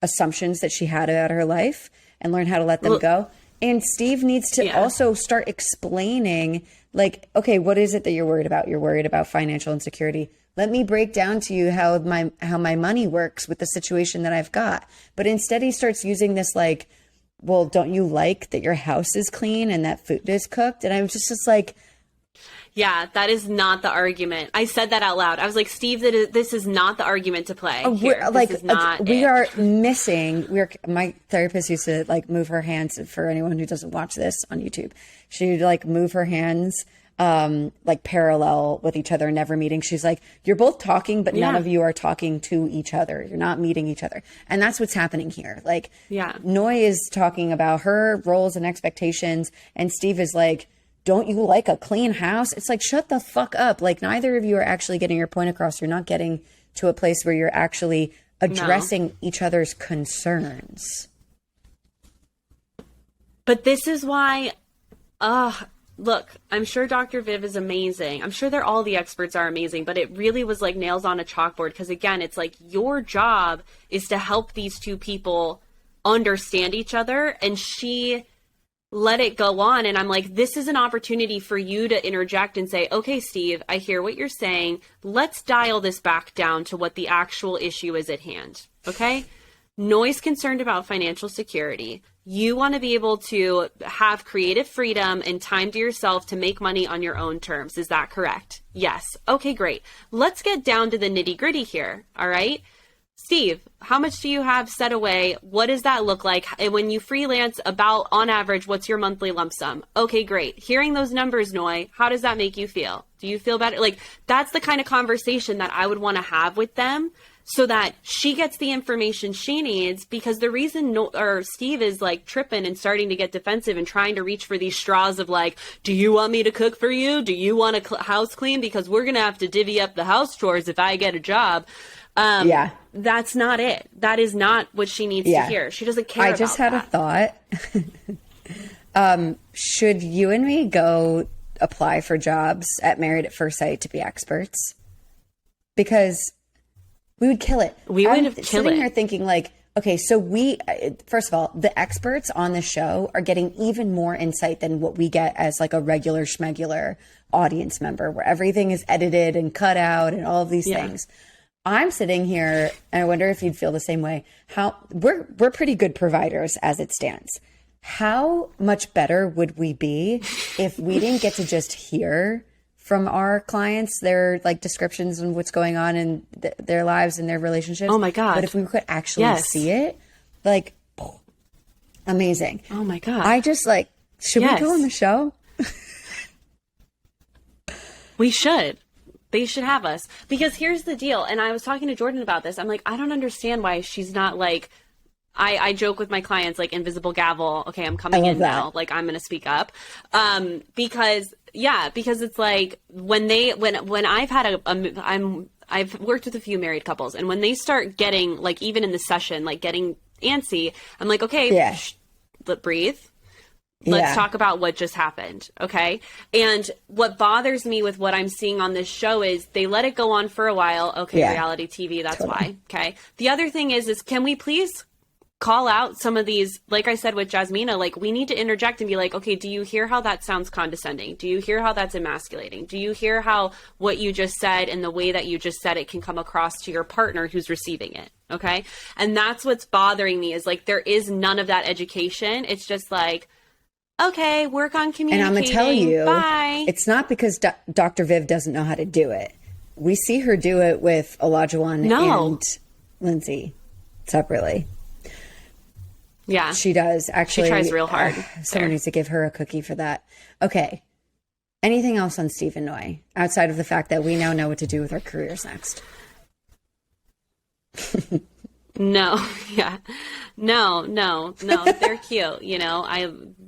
assumptions that she had about her life and learn how to let them go. And Steve needs to also start explaining, like, okay, what is it that you're worried about? You're worried about financial insecurity. Let me break down to you how my money works with the situation that I've got. But instead he starts using this like, well, don't you like that your house is clean and that food is cooked? And I'm just like, yeah, that is not the argument. I said that out loud. I was like, Steve, this is not the argument to play here. Like, this is not we are missing. My therapist used to like move her hands. For anyone who doesn't watch this on YouTube, she would like move her hands like parallel with each other, never meeting. She's like, you're both talking, but none of you are talking to each other. You're not meeting each other. And that's what's happening here. Like, Noi is talking about her roles and expectations, and Steve is like, don't you like a clean house? It's like, shut the fuck up. Like, neither of you are actually getting your point across. You're not getting to a place where you're actually addressing each other's concerns. But this is why, look, I'm sure Dr. Viv is amazing. I'm sure all the experts are amazing, but it really was like nails on a chalkboard. Because again, it's like your job is to help these two people understand each other. And she let it go on. And I'm like, this is an opportunity for you to interject and say, okay, Steve, I hear what you're saying. Let's dial this back down to what the actual issue is at hand. Okay? Noi's concerned about financial security. You want to be able to have creative freedom and time to yourself to make money on your own terms. Is that correct? Yes. Okay, great. Let's get down to the nitty gritty here. All right. Steve, how much do you have set away? What does that look like? And when you freelance, about on average, what's your monthly lump sum? Okay, great. Hearing those numbers, Noi, how does that make you feel? Do you feel better? Like, that's the kind of conversation that I would want to have with them so that she gets the information she needs, because the reason Steve is like tripping and starting to get defensive and trying to reach for these straws of like, do you want me to cook for you? Do you want a house clean? Because we're going to have to divvy up the house chores if I get a job. That's not it. That is not what she needs to hear. She doesn't care about that. I just had a thought. Should you and me go apply for jobs at Married at First Sight to be experts? Because we would kill it. We would kill it. Sitting here thinking like, okay, so first of all, the experts on the show are getting even more insight than what we get as like a regular schmegular audience member, where everything is edited and cut out and all of these things. I'm sitting here, and I wonder if you'd feel the same way. How we're pretty good providers as it stands. How much better would we be if we didn't get to just hear from our clients their like descriptions and what's going on in their lives and their relationships? Oh my God. But if we could actually see it, like, amazing. Oh my God. I just like, should we go on the show? We should. They should have us. Because here's the deal. And I was talking to Jordan about this. I'm like, I don't understand why she's not like, I joke with my clients, like invisible gavel. Okay, I'm coming in now. Like, I'm going to speak up. Because it's like when I've had I've worked with a few married couples, and when they start getting like, even in the session, like getting antsy, I'm like, okay, breathe. Let's talk about what just happened. Okay. And what bothers me with what I'm seeing on this show is they let it go on for a while. Okay. Reality TV. That's why. Okay. The other thing is can we please call out some of these, like I said with Jasmina, like we need to interject and be like, okay, do you hear how that sounds condescending? Do you hear how that's emasculating? Do you hear how what you just said and the way that you just said it can come across to your partner who's receiving it? Okay. And that's what's bothering me is like, there is none of that education. It's just like, okay, work on communicating. And I'm going to tell you, bye. It's not because Dr. Viv doesn't know how to do it. We see her do it with Olajuwon and Lindsay separately. Yeah. She does. Actually, she tries real hard. Someone needs to give her a cookie for that. Okay. Anything else on Stephen Noy outside of the fact that we now know what to do with our careers next? No, yeah. No. They're cute. You know,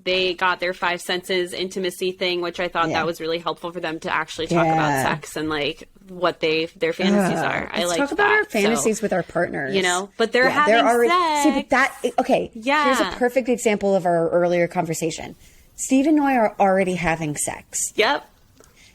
they got their 5 senses intimacy thing, which I thought that was really helpful for them to actually talk about sex and like what their fantasies are. I like talk about our fantasies with our partners. You know, but they're having sex. See, but that okay. Yeah. Here's a perfect example of our earlier conversation. Steve and Noy are already having sex. Yep.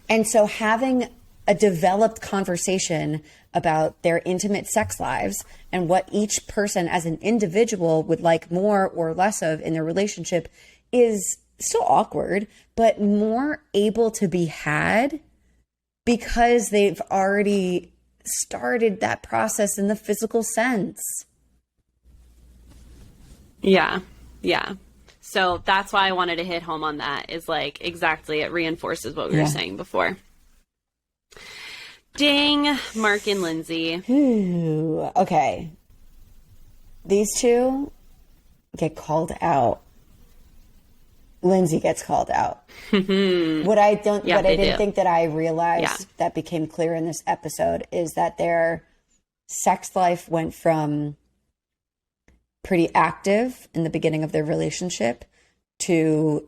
And so having a developed conversation about their intimate sex lives and what each person as an individual would like more or less of in their relationship is still awkward, but more able to be had because they've already started that process in the physical sense. Yeah. Yeah. So that's why I wanted to hit home on that is like, exactly. It reinforces what we were saying before. Ding, Mark and Lindsay. Ooh, okay. These two get called out. Lindsay gets called out. What I didn't think that I realized that became clear in this episode is that their sex life went from pretty active in the beginning of their relationship to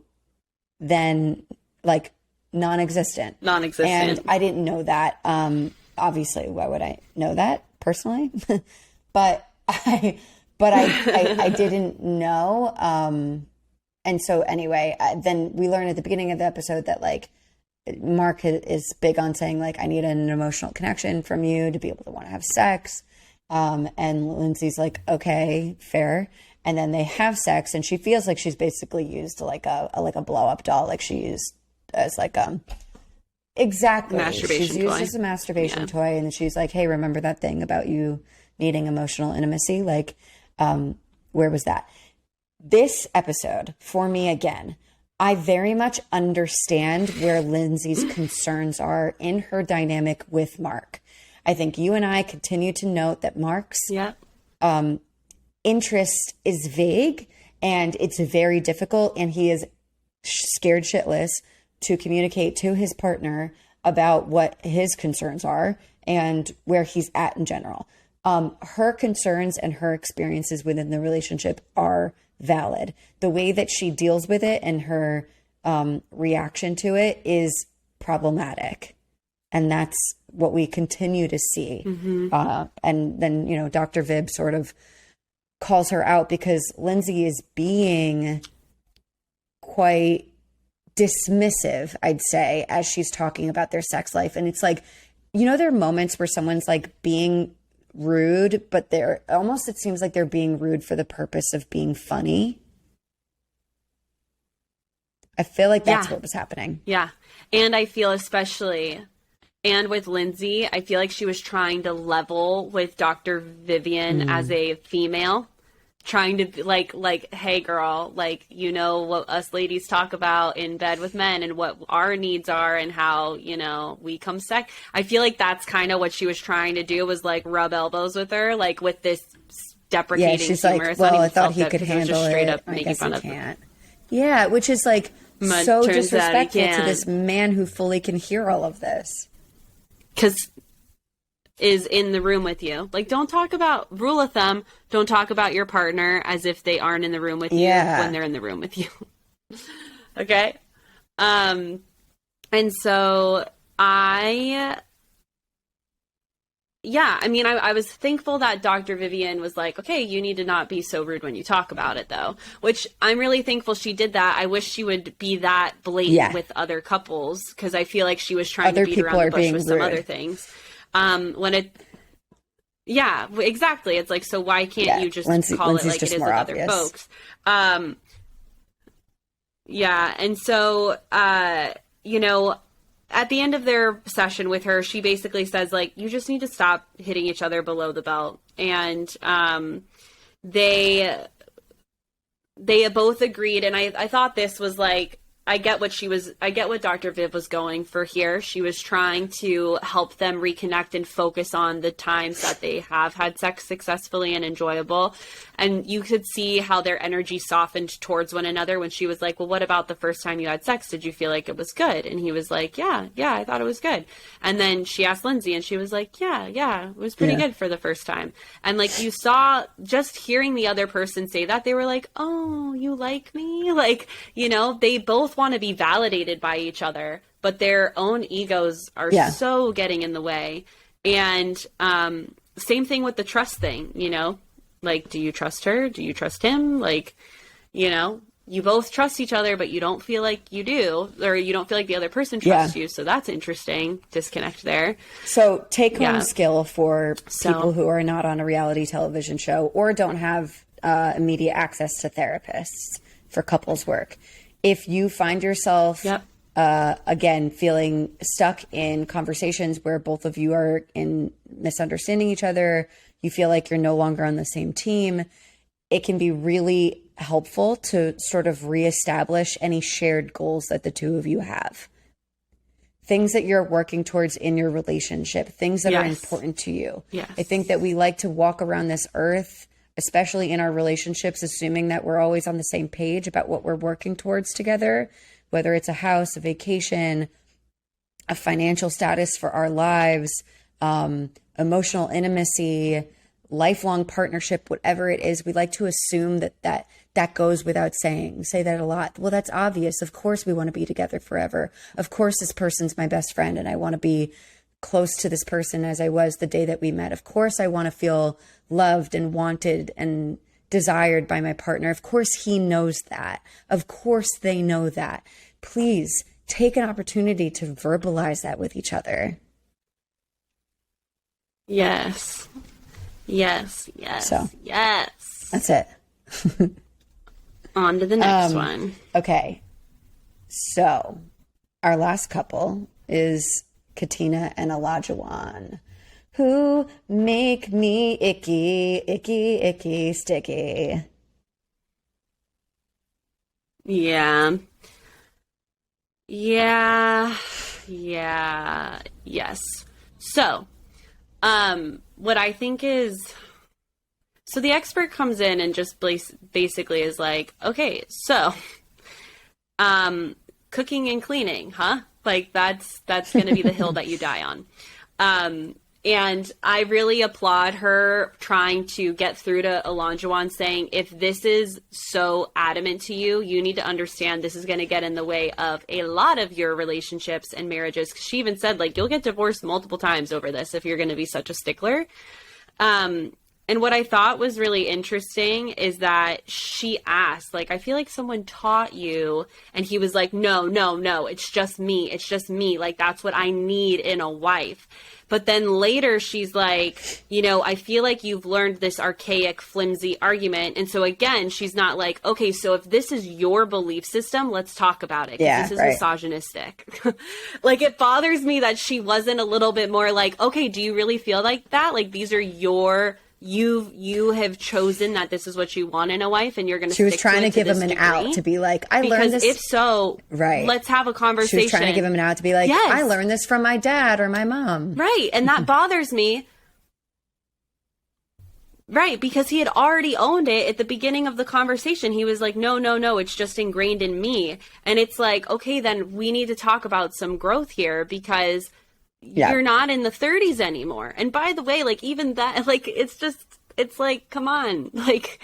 then like non-existent. And I didn't know that. Obviously, why would I know that personally? but I didn't know. And so anyway, then we learned at the beginning of the episode that like Mark is big on saying like, I need an emotional connection from you to be able to want to have sex. And Lindsay's like, okay, fair. And then they have sex and she feels like she's basically used like a blow up doll. Like she used as like, exactly. She's used as a masturbation toy. And she's like, hey, remember that thing about you needing emotional intimacy? Like, where was that? This episode, for me again, I very much understand where Lindsay's concerns are in her dynamic with Mark. I think you and I continue to note that Mark's interest is vague and it's very difficult, and he is scared shitless to communicate to his partner about what his concerns are and where he's at in general. Her concerns and her experiences within the relationship are valid. The way that she deals with it and her reaction to it is problematic. And that's what we continue to see. And then, you know, Dr. Vibb sort of calls her out because Lindsay is being quite dismissive, I'd say, as she's talking about their sex life. And it's like, you know, there are moments where someone's like being rude, but they're almost, it seems like they're being rude for the purpose of being funny. I feel like that's what was happening. Yeah. And I feel especially, and with Lindsay, I feel like she was trying to level with Dr. Vivian as a female, trying to be like, hey girl, like, you know what us ladies talk about in bed with men and what our needs are and how, you know, we come I feel like that's kind of what she was trying to do, was like rub elbows with her, like with this deprecating she's humor. like, well, I thought he could handle it. Straight up I making guess fun he of can't. Yeah, which is like so disrespectful to this man who fully can hear all of this. Because is in the room with you. Like, don't talk about, rule of thumb, don't talk about your partner as if they aren't in the room with you when they're in the room with you. Okay? And so I mean, I was thankful that Dr. Vivian was like, okay, you need to not be so rude when you talk about it, though, which I'm really thankful she did that. I wish she would be that blatant with other couples, because I feel like she was trying to beat around the bush with some other things. Exactly. It's like, so why can't you just call it like it is with other folks? And so, you know, at the end of their session with her, she basically says, like, you just need to stop hitting each other below the belt. And they both agreed. And I thought this was like, I get what Dr. Viv was going for here. She was trying to help them reconnect and focus on the times that they have had sex successfully and enjoyable. And you could see how their energy softened towards one another when she was like, well, what about the first time you had sex? Did you feel like it was good? And he was like, yeah, I thought it was good. And then she asked Lindsay and she was like, yeah, it was pretty good for the first time. And like, you saw, just hearing the other person say that, they were like, oh, you like me? Like, you know, they both want to be validated by each other, but their own egos are so getting in the way. And same thing with the trust thing, you know, like, do you trust her? Do you trust him? Like, you know, you both trust each other, but you don't feel like you do, or you don't feel like the other person trusts you. So that's interesting. Disconnect there. So take home skill for people who are not on a reality television show or don't have immediate access to therapists for couples work. If you find yourself, again, feeling stuck in conversations where both of you are misunderstanding each other, you feel like you're no longer on the same team, it can be really helpful to sort of reestablish any shared goals that the two of you have. Things that you're working towards in your relationship, things that are important to you. Yes. I think that we like to walk around this earth, especially in our relationships, assuming that we're always on the same page about what we're working towards together, whether it's a house, a vacation, a financial status for our lives, emotional intimacy, lifelong partnership, whatever it is. We like to assume that goes without saying. We say that a lot. Well, that's obvious. Of course we want to be together forever. Of course this person's my best friend and I want to be close to this person as I was the day that we met. Of course I want to feel loved and wanted and desired by my partner. Of course he knows that. Of course they know that. Please take an opportunity to verbalize that with each other. Yes. So, that's it. On to the next one. Okay. So our last couple is Katina and Olajuwon, who make me icky, icky, icky, sticky. Yes. So, what I think is, so the expert comes in and just basically is like, okay, so, cooking and cleaning, huh? Like that's going to be the hill that you die on. And I really applaud her trying to get through to Olajuwon, saying, if this is so adamant to you, you need to understand this is going to get in the way of a lot of your relationships and marriages. 'Cause she even said, like, you'll get divorced multiple times over this if you're going to be such a stickler. And what I thought was really interesting is that she asked, like, I feel like someone taught you, and he was like, no, it's just me. It's just me. Like, that's what I need in a wife. But then later she's like, you know, I feel like you've learned this archaic, flimsy argument. And so again, she's not like, okay, so if this is your belief system, let's talk about it. This is misogynistic. Like, it bothers me that she wasn't a little bit more like, okay, do you really feel like that? Like, these are you have chosen that this is what you want in a wife, and you're going to. She was trying to give him an out to be like, I learned this. If so, let's have a conversation. She was trying to give him an out to be like, I learned this from my dad or my mom. Right, and that bothers me. Right, because he had already owned it at the beginning of the conversation. He was like, no, it's just ingrained in me. And it's like, okay, then we need to talk about some growth here, because you're not in the 30s anymore. And by the way, like, even that, like, it's like, come on. Like,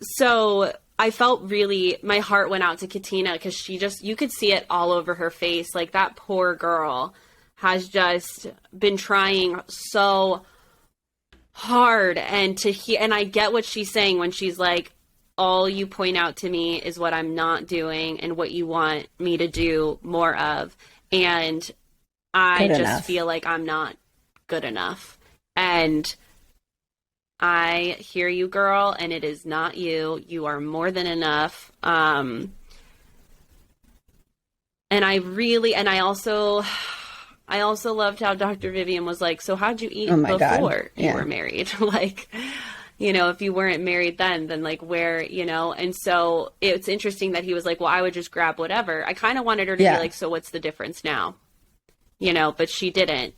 so I felt really, my heart went out to Katina, because you could see it all over her face. Like, that poor girl has just been trying so hard, and I get what she's saying when she's like, all you point out to me is what I'm not doing and what you want me to do more of. And I just feel like I'm not good enough. And I hear you, girl, and it is not you. You are more than enough. And I also loved how Dr. Vivian was like, so how'd you eat Oh my God. before you Yeah. were married? Like, if you weren't married then like where, and so it's interesting that he was like, well, I would just grab whatever. I kind of wanted her to be Yeah. like, so what's the difference now? But she didn't.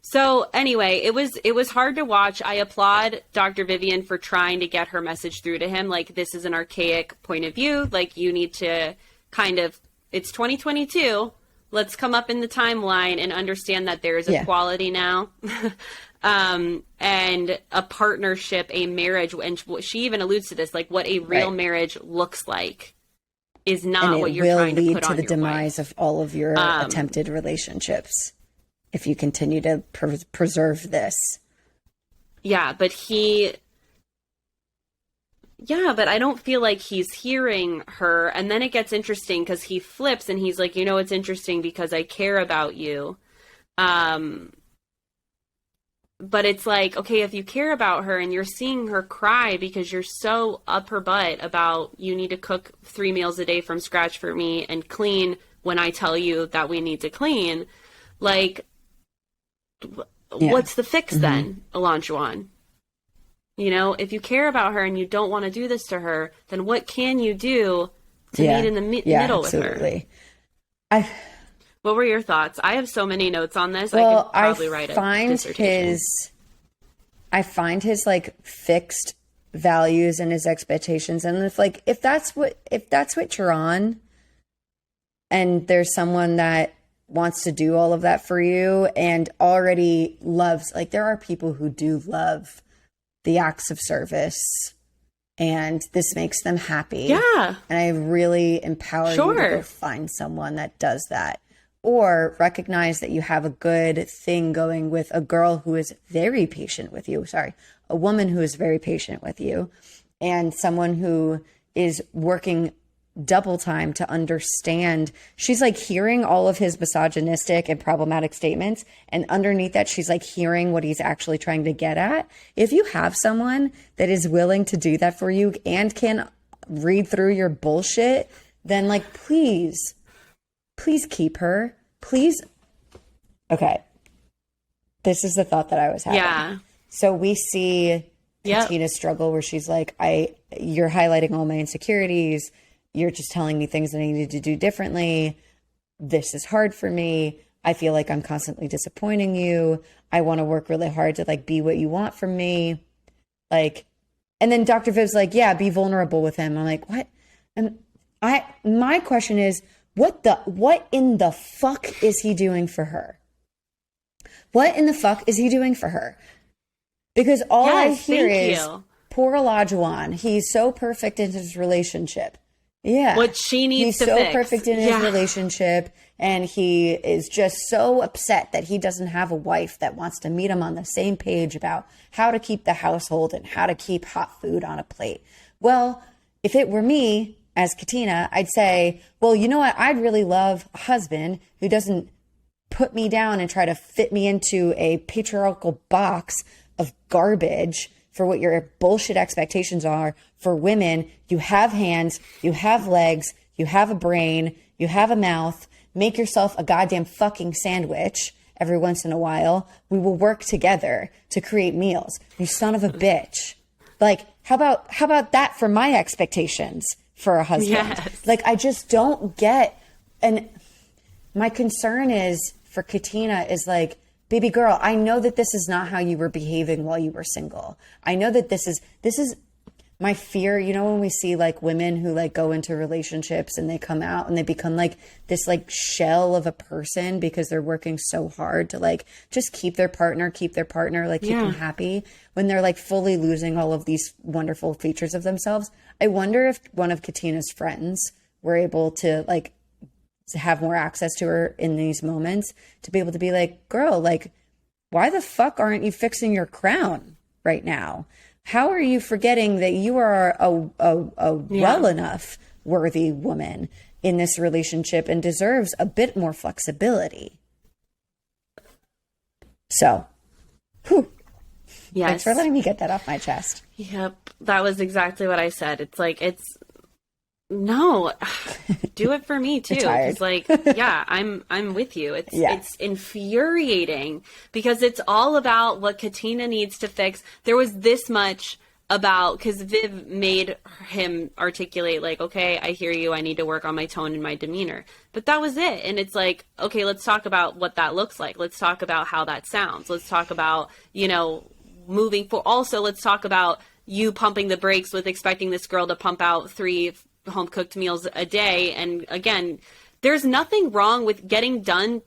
So anyway, it was hard to watch. I applaud Dr. Vivian for trying to get her message through to him. Like, this is an archaic point of view. Like, you need to it's 2022. Let's come up in the timeline and understand that there is equality now. And a partnership, a marriage, and she even alludes to this, like what a real marriage looks like is not what you're trying to put on your wife. And it will lead to the demise of all of your attempted relationships if you continue to preserve this. Yeah, but I don't feel like he's hearing her. And then it gets interesting because he flips and he's like, it's interesting because I care about you. But it's like, okay, if you care about her and you're seeing her cry because you're so up her butt about you need to cook 3 meals a day from scratch for me and clean when I tell you that we need to clean, like, what's the fix then, Elanjuan? If you care about her and you don't want to do this to her, then what can you do to meet in the middle absolutely. with her? What were your thoughts? I have so many notes on this. Well, I could probably write a dissertation. I find his like fixed values and his expectations, and if that's what you're on, and there's someone that wants to do all of that for you and already loves, like there are people who do love the acts of service, and this makes them happy. Yeah, and I really empower you to go find someone that does that. Or recognize that you have a good thing going with a girl who is very patient with you. Sorry, a woman who is very patient with you, and someone who is working double time to understand. She's like hearing all of his misogynistic and problematic statements, and underneath that, she's like hearing what he's actually trying to get at. If you have someone that is willing to do that for you and can read through your bullshit, then like, please keep her. Please. Okay. This is the thought that I was having. Yeah. So we see Katina's struggle where she's like, you're highlighting all my insecurities. You're just telling me things that I need to do differently. This is hard for me. I feel like I'm constantly disappointing you. I want to work really hard to like be what you want from me. Like, and then Dr. Viv's like, yeah, be vulnerable with him. I'm like, what? And my question is, what in the fuck is he doing for her? What in the fuck is he doing for her? Because all I hear is, poor Olajuwon, he's so perfect in his relationship. Yeah. What she needs to fix. He's so perfect in his relationship, and he is just so upset that he doesn't have a wife that wants to meet him on the same page about how to keep the household and how to keep hot food on a plate. Well, if it were me, as Katina, I'd say, well, you know what? I'd really love a husband who doesn't put me down and try to fit me into a patriarchal box of garbage for what your bullshit expectations are for women. You have hands, you have legs, you have a brain, you have a mouth. Make yourself a goddamn fucking sandwich every once in a while. We will work together to create meals. You son of a bitch. Like, how about that for my expectations for a husband? Yes. Like, I just don't get. And my concern is for Katina is like, baby girl, I know that this is not how you were behaving while you were single. I know that this is my fear. You know, when we see like women who like go into relationships and they come out and they become like this like shell of a person because they're working so hard to like just keep their partner, like keep them happy, when they're like fully losing all of these wonderful features of themselves. I wonder if one of Katina's friends were able to like to have more access to her in these moments to be able to be like, girl, like, why the fuck aren't you fixing your crown right now? How are you forgetting that you are a well enough worthy woman in this relationship and deserves a bit more flexibility? So, yes. Thanks for letting me get that off my chest. Yep. That was exactly what I said. It's like, No, do it for me too. Tired. Because like, yeah, I'm with you. It's infuriating because it's all about what Katina needs to fix. There was this much about, because Viv made him articulate like, okay, I hear you. I need to work on my tone and my demeanor. But that was it. And it's like, okay, let's talk about what that looks like. Let's talk about how that sounds. Let's talk about, moving for. Also, let's talk about you pumping the brakes with expecting this girl to pump out 3 home cooked meals a day. And again, there's nothing wrong with being done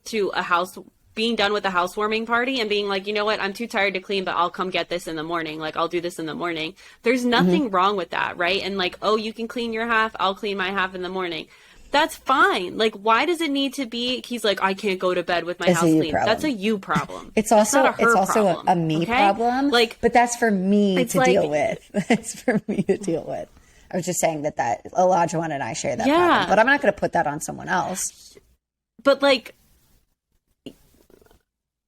with a housewarming party and being like, you know what, I'm too tired to clean, but I'll come get this in the morning. Like, I'll do this in the morning. There's nothing wrong with that, right? And like, oh, you can clean your half, I'll clean my half in the morning. That's fine. Like, why does it need to be, he's like, I can't go to bed with my house clean. That's a you problem. It's also problem, a me problem. Like, but that's for me to deal with. That's for me to deal with. I was just saying that Olajuwon and I share that problem, but I'm not going to put that on someone else. But like,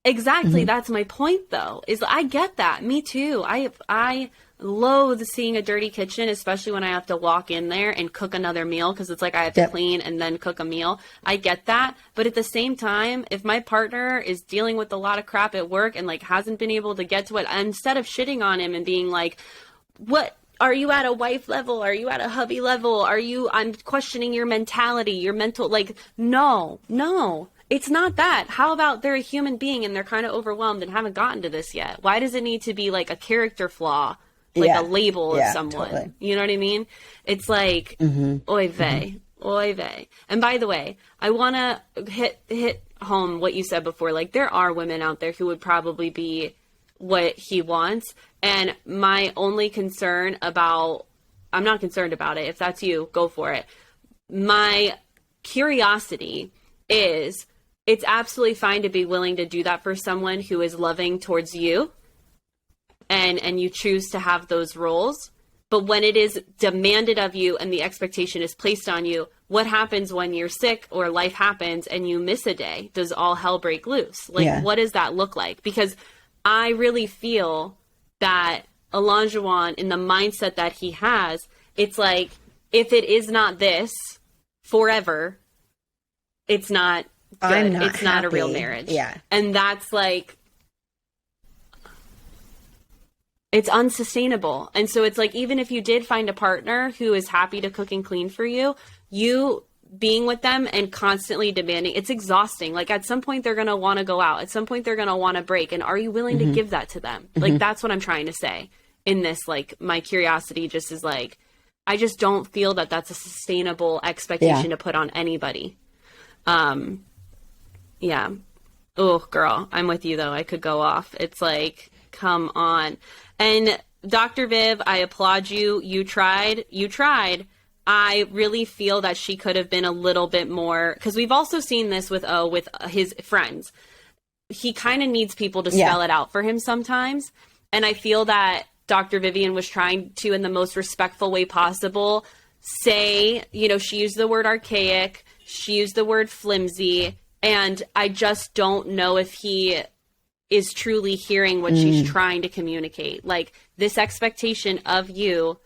exactly, that's my point though, is I get that. Me too. I loathe seeing a dirty kitchen, especially when I have to walk in there and cook another meal, because it's like I have to clean and then cook a meal. I get that. But at the same time, if my partner is dealing with a lot of crap at work and like hasn't been able to get to it, instead of shitting on him and being like, what, are you at a wife level? Are you at a hubby level? I'm questioning your mentality, your mental, like, no. It's not that. How about they're a human being and they're kind of overwhelmed and haven't gotten to this yet? Why does it need to be like a character flaw, like a label of someone? Totally. You know what I mean? It's like, oy vey, oy vey. And by the way, I want to hit home what you said before. Like, there are women out there who would probably be what he wants. And my only concern I'm not concerned about it. If that's you, go for it. My curiosity is, it's absolutely fine to be willing to do that for someone who is loving towards you and you choose to have those roles. But when it is demanded of you and the expectation is placed on you, what happens when you're sick or life happens and you miss a day? Does all hell break loose? Like, what does that look like? Because I really feel that Olajuwon, in the mindset that he has, it's like, if it is not this forever, it's not good. It's not a real marriage. Yeah. And that's like, it's unsustainable. And so it's like, even if you did find a partner who is happy to cook and clean for you, you being with them and constantly demanding, it's exhausting. Like, at some point they're going to want to go out. At some point they're going to want to break. And are you willing to give that to them? Like, that's what I'm trying to say in this. Like, my curiosity just is like, I just don't feel that that's a sustainable expectation to put on anybody. Yeah. Oh, girl, I'm with you though. I could go off. It's like, come on. And Dr. Viv, I applaud you. You tried. I really feel that she could have been a little bit more, because we've also seen this with his friends. He kind of needs people to spell it out for him sometimes. And I feel that Dr. Vivian was trying to, in the most respectful way possible, say, she used the word archaic, she used the word flimsy, and I just don't know if he is truly hearing what she's trying to communicate. Like, this expectation of you,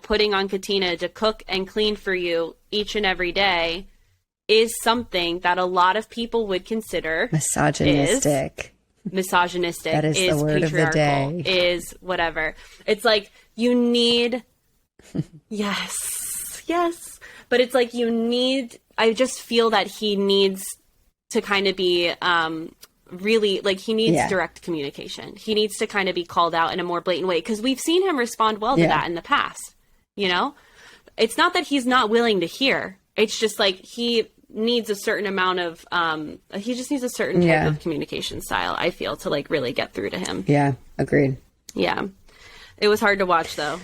putting on Katina to cook and clean for you each and every day is something that a lot of people would consider misogynistic. That is the word of the day. Is whatever. It's like, you need, yes. But it's like, I just feel that he needs to kind of be, really, like, he needs direct communication. He needs to kind of be called out in a more blatant way, because we've seen him respond well to that in the past. It's not that he's not willing to hear. It's just like, he needs a certain amount of he just needs a certain type of communication style, I feel, to like really get through to him. Agreed. It was hard to watch though.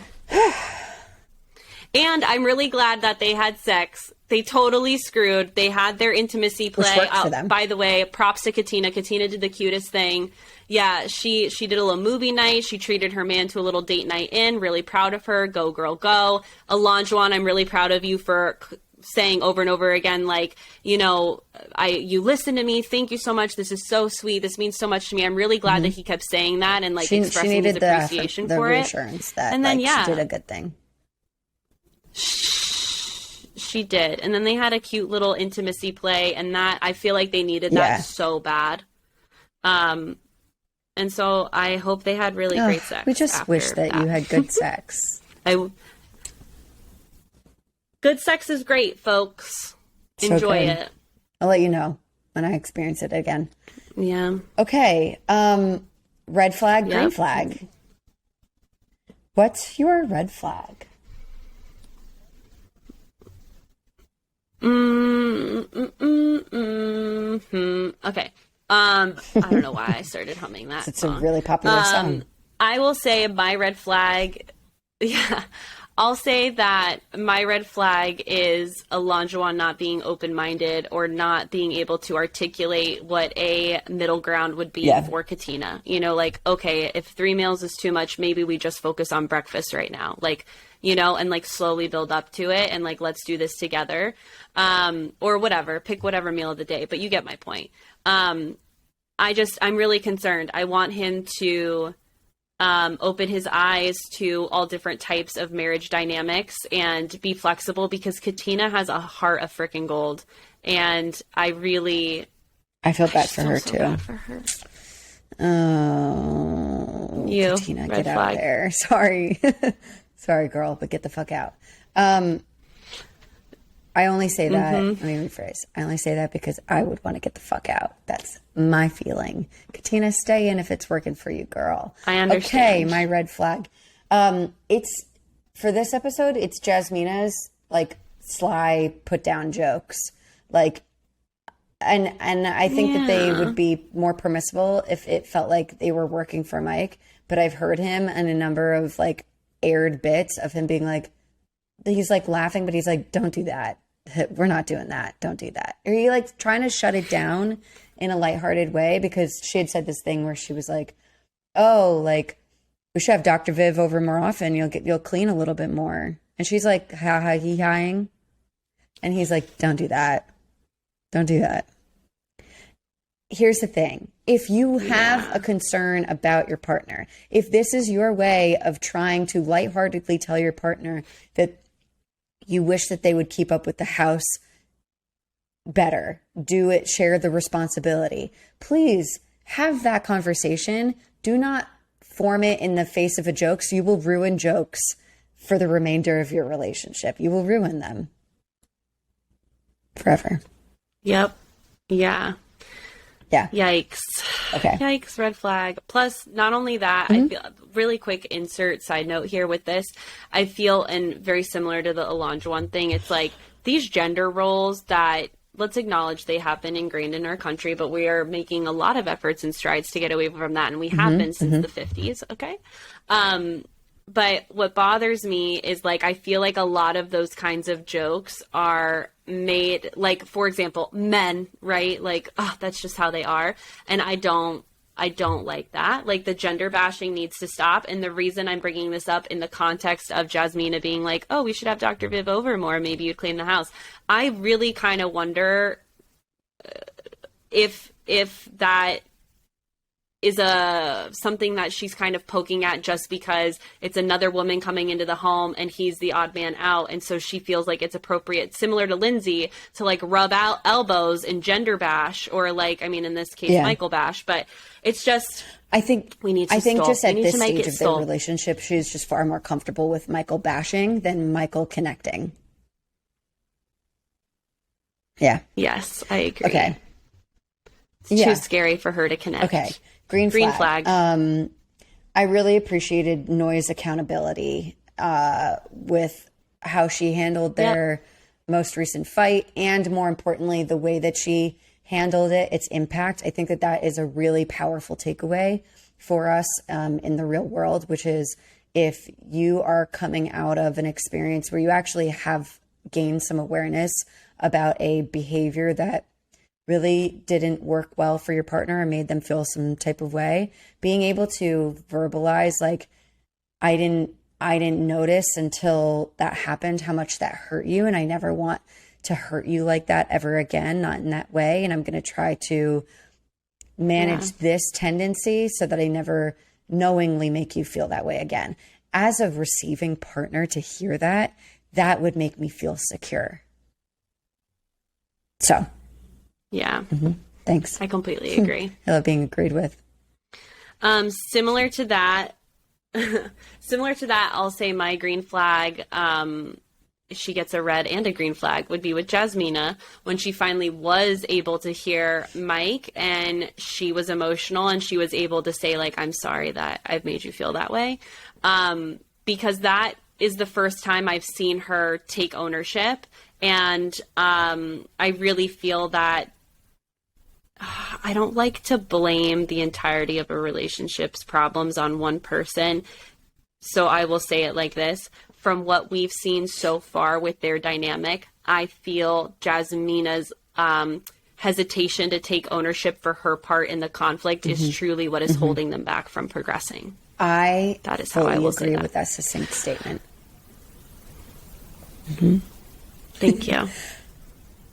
And I'm really glad that they had sex. They totally screwed. They had their intimacy play. By the way, props to Katina. Katina did the cutest thing. Yeah, she did a little movie night. She treated her man to a little date night in. Really proud of her. Go, girl, go. Olajuwon, I'm really proud of you for saying over and over again, like, you listen to me. Thank you so much. This is so sweet. This means so much to me. I'm really glad that he kept saying that and like expressing his appreciation for it. Reassurance that, and then she did a good thing. she did. And then they had a cute little intimacy play, and that I feel like they needed that so bad. And so I hope they had really great sex. We just wish that you had good sex. Good sex is great, folks. So Enjoy good. it. I'll let you know when I experience it again. Yeah. Okay. Red flag, green flag. What's your red flag? Okay. I don't know why I started humming that. It's a really popular song. I will say my red flag. Yeah. I'll say that my red flag is Alonjuan not being open-minded or not being able to articulate what a middle ground would be for Katina. You know, like, okay, if 3 meals is too much, maybe we just focus on breakfast right now. Like, you know, and like slowly build up to it and like, let's do this together. Or whatever, pick whatever meal of the day, but you get my point. I'm really concerned. I want him to open his eyes to all different types of marriage dynamics and be flexible, because Katina has a heart of freaking gold. And I feel bad for her too. Bad for her. Oh, Katina, get out of there. Sorry. Sorry, girl, but get the fuck out. I only say that, let me rephrase. I only say that because I would want to get the fuck out. That's my feeling. Katina, stay in if it's working for you, girl. I understand. Okay, my red flag. It's, for this episode, it's Jasmina's, like, sly put-down jokes. Like, and I think that they would be more permissible if it felt like they were working for Mike. But I've heard him in a number of, like, aired bits of him being like, he's like laughing, but he's like, don't do that. We're not doing that. Don't do that. Or he like trying to shut it down in a lighthearted way, because she had said this thing where she was like, oh, like we should have Dr. Viv over more often. You'll clean a little bit more. And she's like, ha ha, he hiing. And he's like, don't do that. Don't do that. Here's the thing. If you have a concern about your partner, if this is your way of trying to lightheartedly tell your partner that you wish that they would keep up with the house better, do it, share the responsibility, please have that conversation. Do not form it in the face of a joke. So you will ruin jokes for the remainder of your relationship. You will ruin them forever. Yep. Yeah. Yeah. Yikes. Okay. Yikes, red flag. Plus, not only that, I feel, really quick insert side note here with this, I feel, and very similar to the Alonjuan thing, it's like these gender roles that, let's acknowledge they have been ingrained in our country, but we are making a lot of efforts and strides to get away from that, and we have been since the 50s, okay? But what bothers me is, like, I feel like a lot of those kinds of jokes are made, like, for example, men, right? Like, oh, that's just how they are. And I don't like that. Like, the gender bashing needs to stop. And the reason I'm bringing this up in the context of Jasmina being like, oh, we should have Dr. Viv over more, maybe you'd clean the house. I really kind of wonder if that is something that she's kind of poking at just because it's another woman coming into the home and he's the odd man out. And so she feels like it's appropriate, similar to Lindsay, to like rub out elbows and gender bash, or like, I mean, in this case, Michael bash, but it's just, I think we need to just at this stage of their relationship, she's just far more comfortable with Michael bashing than Michael connecting. Yeah. Yes, I agree. Okay. It's too scary for her to connect. Okay. Green flag. I really appreciated Noy's accountability with how she handled their most recent fight, and more importantly, the way that she handled it, its impact. I think that is a really powerful takeaway for us in the real world, which is if you are coming out of an experience where you actually have gained some awareness about a behavior that really didn't work well for your partner and made them feel some type of way, being able to verbalize, like, I didn't notice until that happened how much that hurt you, and I never want to hurt you like that ever again, not in that way, and I'm going to try to manage this tendency so that I never knowingly make you feel that way again. As a receiving partner, to hear that would make me feel secure. So, Yeah. thanks. I completely agree. I love being agreed with. Similar to that, I'll say my green flag, she gets a red and a green flag, would be with Jasmina when she finally was able to hear Mike and she was emotional and she was able to say, like, I'm sorry that I've made you feel that way. Because that is the first time I've seen her take ownership. And I really feel that I don't like to blame the entirety of a relationship's problems on one person. So I will say it like this. From what we've seen so far with their dynamic, I feel Jasmina's hesitation to take ownership for her part in the conflict is truly what is holding them back from progressing. That is how I will say agree that. with that succinct statement. Thank you.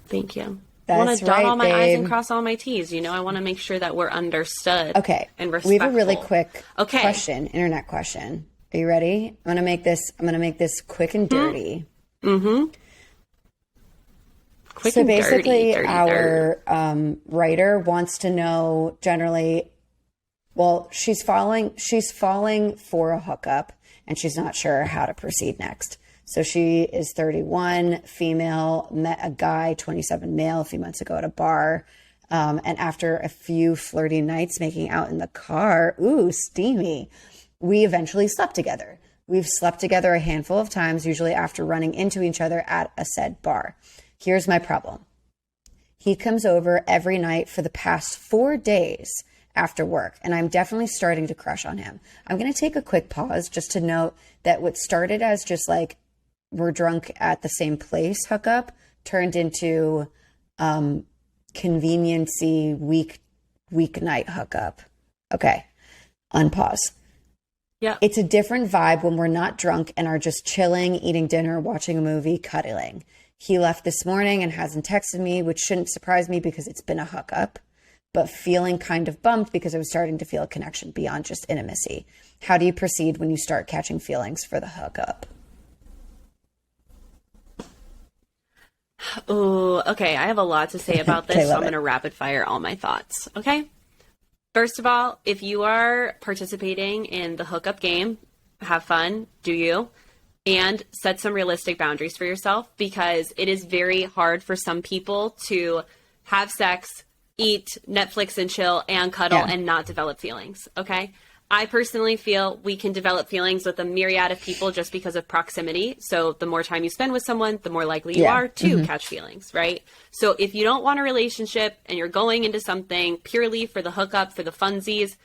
Thank you. I want That's to dot all my right, I's and babe. cross all my T's. You know, I want to make sure that we're understood. Okay. And respectful. We have a really quick Okay. question, internet question. Are you ready? I'm gonna make this quick and dirty. Quick So and basically, dirty, our writer wants to know generally. Well, she's falling for a hookup, and she's not sure how to proceed next. So she is 31, female, met a guy, 27, male, a few months ago at a bar. And after a few flirty nights making out in the car, ooh, steamy, we eventually slept together. We've slept together a handful of times, usually after running into each other at a said bar. Here's my problem. He comes over every night for the past 4 days after work, and I'm definitely starting to crush on him. I'm going to take a quick pause just to note that what started as just like we're drunk at the same place hookup turned into conveniency weeknight hookup. Okay, unpause. Yeah. It's a different vibe when we're not drunk and are just chilling, eating dinner, watching a movie, cuddling. He left this morning and hasn't texted me, which shouldn't surprise me because it's been a hookup, but feeling kind of bummed because I was starting to feel a connection beyond just intimacy. How do you proceed when you start catching feelings for the hookup? Oh, okay. I have a lot to say about this, Okay, so love I'm it. going to rapid fire all my thoughts. Okay. First of all, if you are participating in the hookup game, have fun, do you, and set some realistic boundaries for yourself, because it is very hard for some people to have sex, eat, Netflix and chill, and cuddle and not develop feelings. Okay. I personally feel we can develop feelings with a myriad of people just because of proximity. So the more time you spend with someone, the more likely you are to catch feelings, right? So if you don't want a relationship and you're going into something purely for the hookup, for the funsies,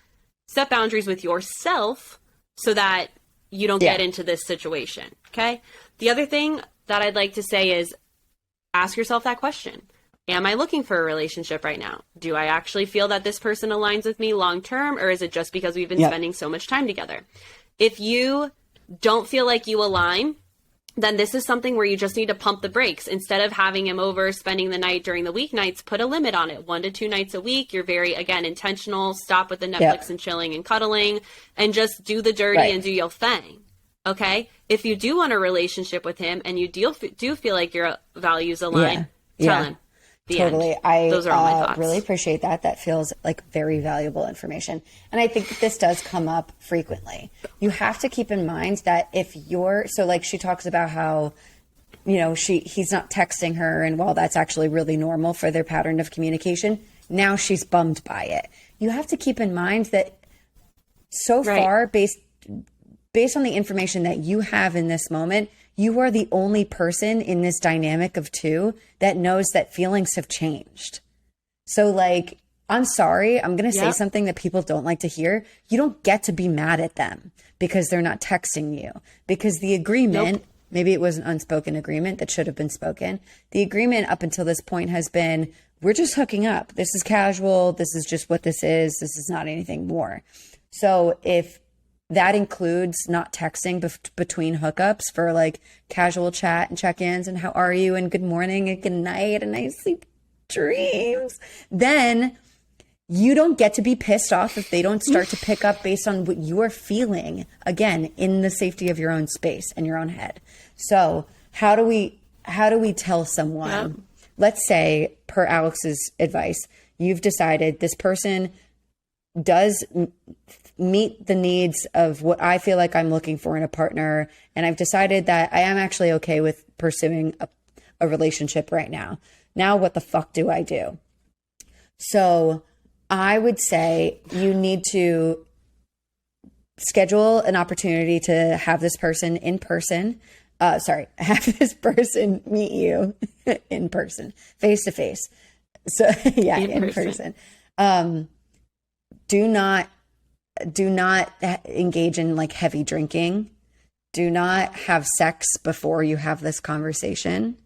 set boundaries with yourself so that you don't get into this situation, okay? The other thing that I'd like to say is ask yourself that question. Am I looking for a relationship right now? Do I actually feel that this person aligns with me long term, or is it just because we've been spending so much time together? If you don't feel like you align, then this is something where you just need to pump the brakes. Instead of having him over, spending the night during the weeknights, put a limit on it. 1 to 2 nights a week. You're very, again, intentional. Stop with the Netflix and chilling and cuddling and just do the dirty and do your thing. Okay? If you do want a relationship with him and you do feel like your values align, tell him. Totally. Those are all my thoughts. Really appreciate that. That feels like very valuable information. And I think that this does come up frequently. You have to keep in mind that if you're, so like she talks about how, you know, he's not texting her, and while that's actually really normal for their pattern of communication, now she's bummed by it. You have to keep in mind that so far, based on the information that you have in this moment, you are the only person in this dynamic of two that knows that feelings have changed. So like, I'm sorry, I'm going to say something that people don't like to hear. You don't get to be mad at them because they're not texting you, because the agreement, maybe it was an unspoken agreement that should have been spoken. The agreement up until this point has been, we're just hooking up. This is casual. This is just what this is. This is not anything more. So if that includes not texting between hookups for like casual chat and check-ins and how are you and good morning and good night and nice sleep dreams, then you don't get to be pissed off if they don't start to pick up based on what you are feeling, again, in the safety of your own space and your own head. So how do we tell someone let's say, per Alex's advice, you've decided this person does meet the needs of what I feel like I'm looking for in a partner. And I've decided that I am actually okay with pursuing a relationship right now. Now, what the fuck do I do? So I would say you need to schedule an opportunity to have this person in person. Have this person meet you in person, face to face. So yeah, in person. Do not engage in like heavy drinking. Do not have sex before you have this conversation.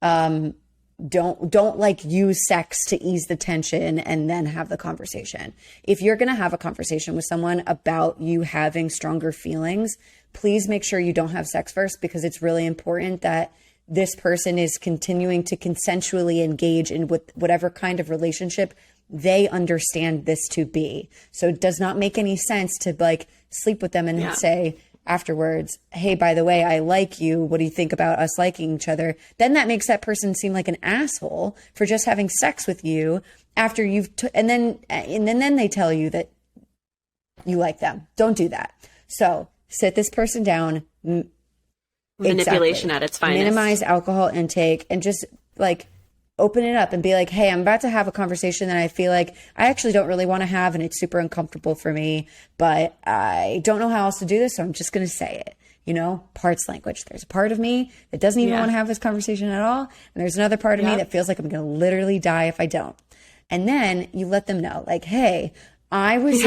Don't like use sex to ease the tension and then have the conversation. If you're going to have a conversation with someone about you having stronger feelings, please make sure you don't have sex first, because it's really important that this person is continuing to consensually engage in whatever kind of relationship they understand this to be. So it does not make any sense to like sleep with them and say afterwards, hey, by the way, I like you. What do you think about us liking each other? Then that makes that person seem like an asshole for just having sex with you after you've, and then they tell you that you like them. Don't do that. So sit this person down. Manipulation at its finest. Minimize alcohol intake and just like open it up and be like, hey, I'm about to have a conversation that I feel like I actually don't really want to have, and it's super uncomfortable for me, but I don't know how else to do this, so I'm just going to say it. You know, parts language. There's a part of me that doesn't even want to have this conversation at all, and there's another part of me that feels like I'm going to literally die if I don't. And then you let them know, like, hey, I was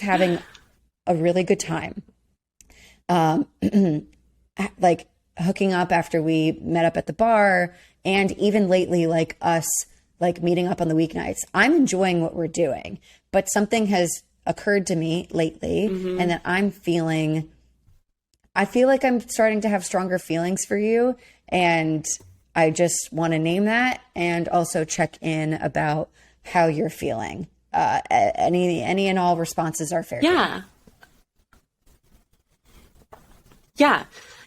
having a really good time. Like hooking up after we met up at the bar, and even lately, like us, like meeting up on the weeknights. I'm enjoying what we're doing, but something has occurred to me lately, and that I feel like I'm starting to have stronger feelings for you, and I just want to name that, and also check in about how you're feeling. Any and all responses are fair. Yeah.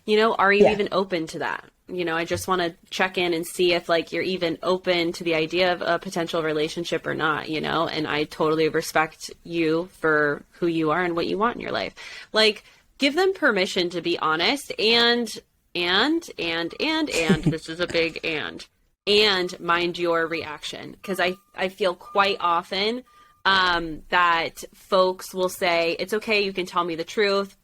You know, are you even open to that? You know, I just want to check in and see if like you're even open to the idea of a potential relationship or not, you know, and I totally respect you for who you are and what you want in your life. Like, give them permission to be honest and this is a big and mind your reaction. Because I feel quite often that folks will say, it's okay, you can tell me the truth.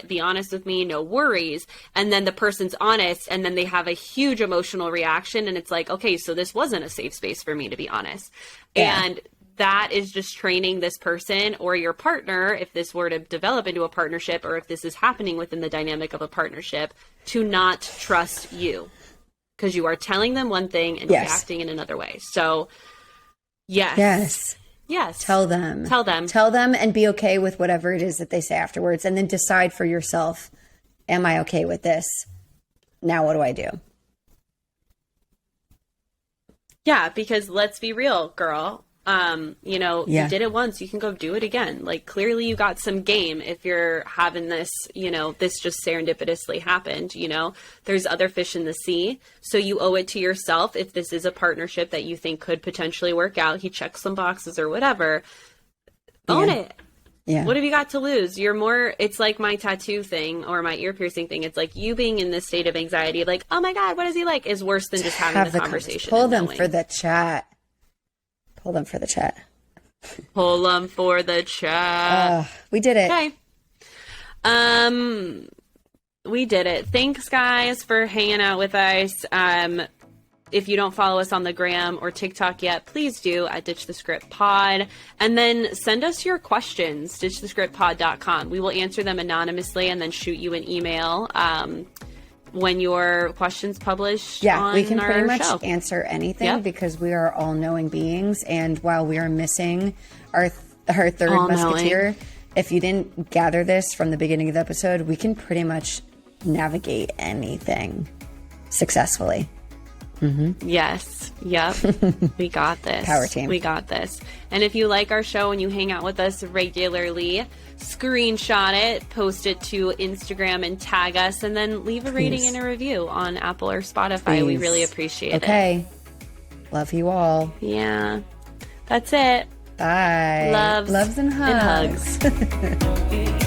Be honest with me, no worries. And then the person's honest, and then they have a huge emotional reaction, and it's like, okay, so this wasn't a safe space for me to be honest. And that is just training this person or your partner, if this were to develop into a partnership, or if this is happening within the dynamic of a partnership, to not trust you, because you are telling them one thing and reacting in another way. So yes. Tell them and be okay with whatever it is that they say afterwards, and then decide for yourself, am I okay with this? Now what do I do? Yeah, because let's be real, girl. You know, you did it once, you can go do it again. Like, clearly you got some game if you're having this, you know, this just serendipitously happened, you know, there's other fish in the sea. So you owe it to yourself. If this is a partnership that you think could potentially work out, he checks some boxes or whatever, own it. Yeah. What have you got to lose? It's like my tattoo thing or my ear piercing thing. It's like you being in this state of anxiety, like, oh my God, what is he like, is worse than just having the conversation. Pull them for the chat. Pull them for the chat. We did it. Okay. We did it. Thanks, guys, for hanging out with us. If you don't follow us on the gram or TikTok yet, please do at Ditch the Script Pod. And then send us your questions, ditchthescriptpod.com. We will answer them anonymously and then shoot you an email when your questions publish. We can pretty much answer anything because we are all knowing beings. And while we are missing our third musketeer, if you didn't gather this from the beginning of the episode, we can pretty much navigate anything successfully. Yes. Yep. We got this. Power team. We got this. And if you like our show and you hang out with us regularly, screenshot it, post it to Instagram and tag us, and then leave a rating and a review on Apple or Spotify. We really appreciate it. Okay. Love you all. Yeah. That's it. Bye. Loves and hugs. And hugs.